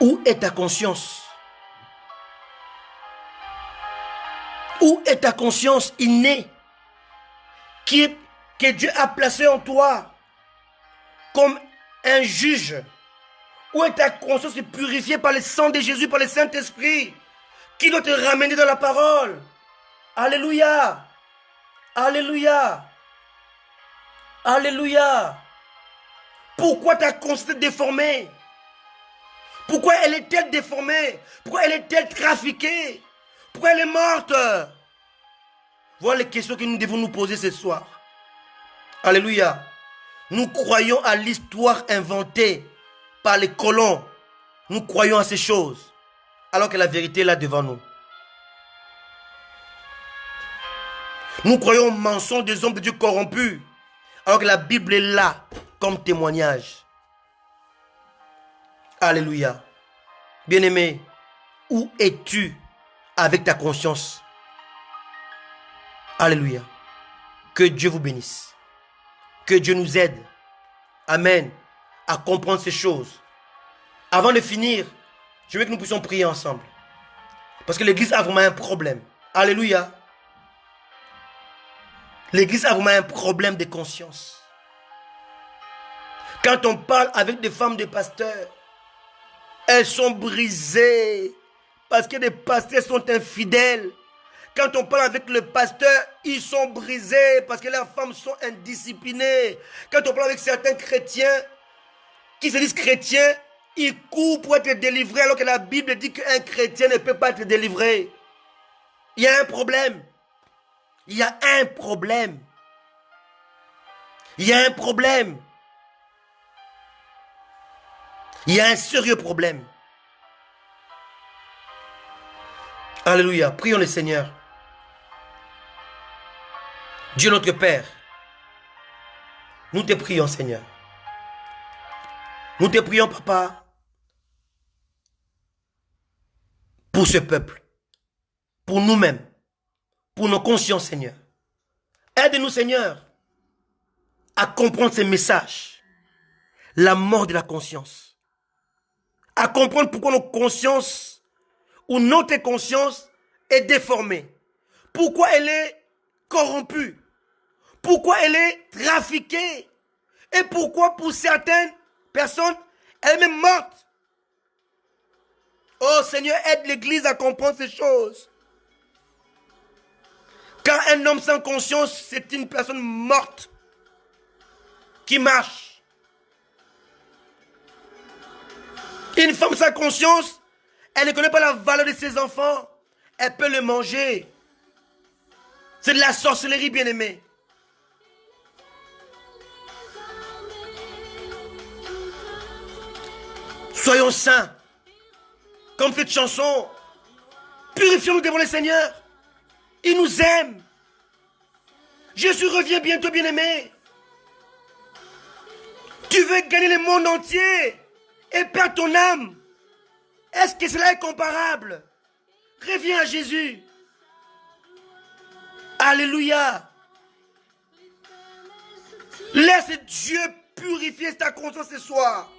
Où est ta conscience? Où est ta conscience innée que Dieu a placée en toi comme un juge? Où est ta conscience purifiée par le sang de Jésus, par le Saint-Esprit, qui doit te ramener dans la parole? Alléluia. Alléluia. Alléluia. Pourquoi ta conscience est déformée? Pourquoi elle est-elle déformée? Pourquoi elle est-elle trafiquée? Pourquoi elle est morte? Voilà les questions que nous devons nous poser ce soir. Alléluia. Nous croyons à l'histoire inventée par les colons. Nous croyons à ces choses, alors que la vérité est là devant nous. Nous croyons au mensonge des hommes de Dieu corrompus, alors que la Bible est là comme témoignage. Alléluia. Bien-aimé, où es-tu avec ta conscience? Alléluia. Que Dieu vous bénisse. Que Dieu nous aide. Amen. À comprendre ces choses. Avant de finir, je veux que nous puissions prier ensemble. Parce que l'église a vraiment un problème. Alléluia. L'église a vraiment un problème de conscience. Quand on parle avec des femmes de pasteurs, elles sont brisées parce que les pasteurs sont infidèles. Quand on parle avec le pasteur, ils sont brisés parce que leurs femmes sont indisciplinées. Quand on parle avec certains chrétiens qui se disent chrétiens, ils courent pour être délivrés alors que la Bible dit qu'un chrétien ne peut pas être délivré. Il y a un problème. Il y a un problème. Il y a un problème. Il y a un sérieux problème. Alléluia. Prions le Seigneur. Dieu notre Père, nous te prions, Seigneur. Nous te prions, Papa, pour ce peuple, pour nous-mêmes, pour nos consciences, Seigneur. Aide-nous, Seigneur, à comprendre ces messages, la mort de la conscience, à comprendre pourquoi nos consciences ou notre conscience est déformée, pourquoi elle est corrompue, pourquoi elle est trafiquée, et pourquoi pour certaines personnes, elle est même morte. Oh Seigneur, aide l'Église à comprendre ces choses. Quand un homme sans conscience, c'est une personne morte qui marche. Une femme sans conscience, elle ne connaît pas la valeur de ses enfants. Elle peut le manger. C'est de la sorcellerie, bien-aimée. Soyons saints. Comme cette chanson. Purifions-nous devant le Seigneur. Il nous aime. Jésus revient bientôt, bien-aimé. Tu veux gagner le monde entier et perdre ton âme. Est-ce que cela est comparable? Reviens à Jésus. Alléluia. Laisse Dieu purifier ta conscience ce soir.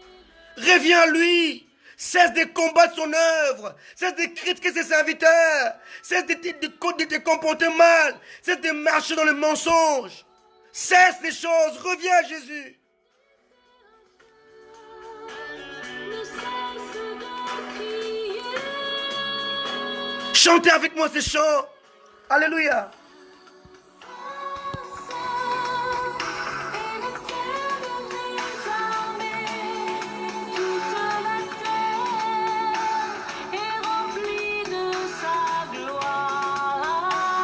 Reviens à lui. Cesse de combattre son œuvre. Cesse de critiquer ses serviteurs. Cesse de te comporter mal. Cesse de marcher dans le mensonge. Cesse ces choses. Reviens à Jésus. Chantez avec moi ces chants. Alléluia.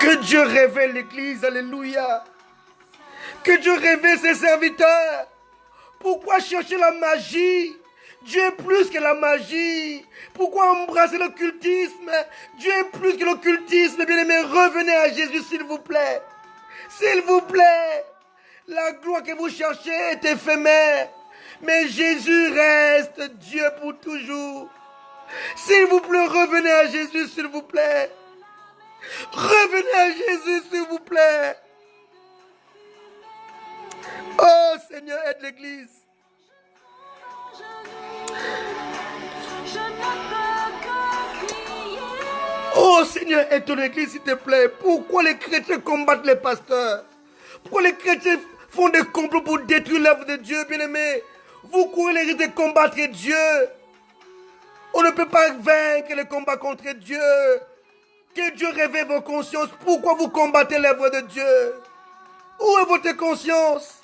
Que Dieu révèle l'Église, alléluia. Que Dieu révèle ses serviteurs. Pourquoi chercher la magie? Dieu est plus que la magie. Pourquoi embrasser l'occultisme? Dieu est plus que l'occultisme. Bien-aimés, revenez à Jésus, s'il vous plaît. S'il vous plaît. La gloire que vous cherchez est éphémère. Mais Jésus reste Dieu pour toujours. S'il vous plaît, revenez à Jésus, s'il vous plaît. Revenez à Jésus, s'il vous plaît. Oh Seigneur, aide l'Église. Oh Seigneur, aide ton Église, s'il te plaît. Pourquoi les chrétiens combattent les pasteurs? Pourquoi les chrétiens font des complots pour détruire l'œuvre de Dieu, bien-aimés? Vous courez les risques de combattre Dieu. On ne peut pas vaincre le combat contre Dieu. Que Dieu réveille vos consciences. Pourquoi vous combattez l'œuvre de Dieu? Où est votre conscience?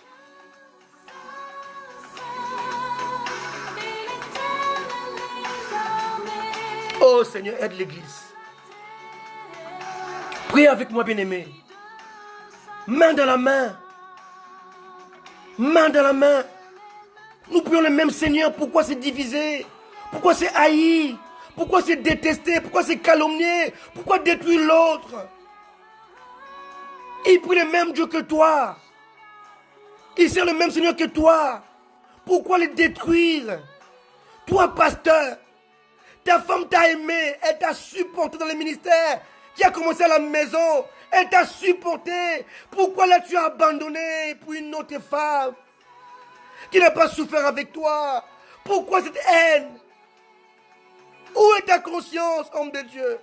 Oh Seigneur, aide l'Église. Priez avec moi, bien-aimé. Main dans la main. Main dans la main. Nous prions le même Seigneur. Pourquoi c'est divisé? Pourquoi c'est haï? Pourquoi c'est détesté? Pourquoi c'est calomnié? Pourquoi détruire l'autre? Il prie le même Dieu que toi. Il sert le même Seigneur que toi. Pourquoi le détruire? Toi, pasteur, ta femme t'a aimé, elle t'a supporté dans le ministère qui a commencé à la maison. Elle t'a supporté. Pourquoi l'as-tu abandonné pour une autre femme qui n'a pas souffert avec toi? Pourquoi cette haine? Où est ta conscience, homme de Dieu?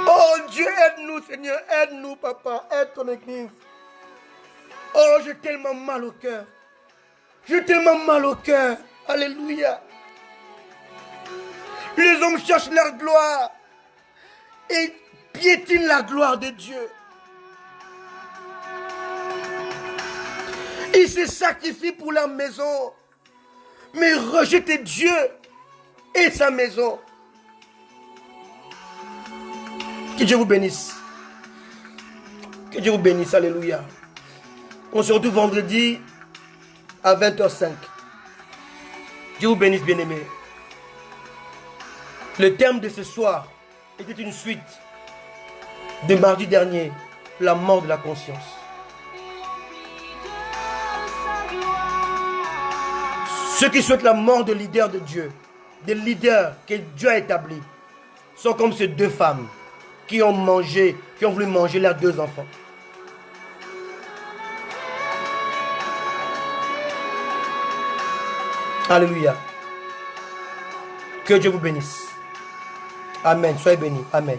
Oh Dieu, aide-nous, Seigneur, aide-nous, papa, aide ton Église. Oh, j'ai tellement mal au cœur. J'ai tellement mal au cœur. Alléluia. Les hommes cherchent leur gloire et piétinent la gloire de Dieu. Ils se sacrifient pour leur maison, mais rejetez Dieu et sa maison. Que Dieu vous bénisse. Que Dieu vous bénisse. Alléluia. On se retrouve vendredi à 20h05. Dieu vous bénisse, bien-aimés. Le thème de ce soir était une suite de mardi dernier, la mort de la conscience. Ceux qui souhaitent la mort de leaders de Dieu, des leaders que Dieu a établis, sont comme ces deux femmes qui ont voulu manger leurs deux enfants. Alléluia. Que Dieu vous bénisse. Amen. Soyez bénis. Amen.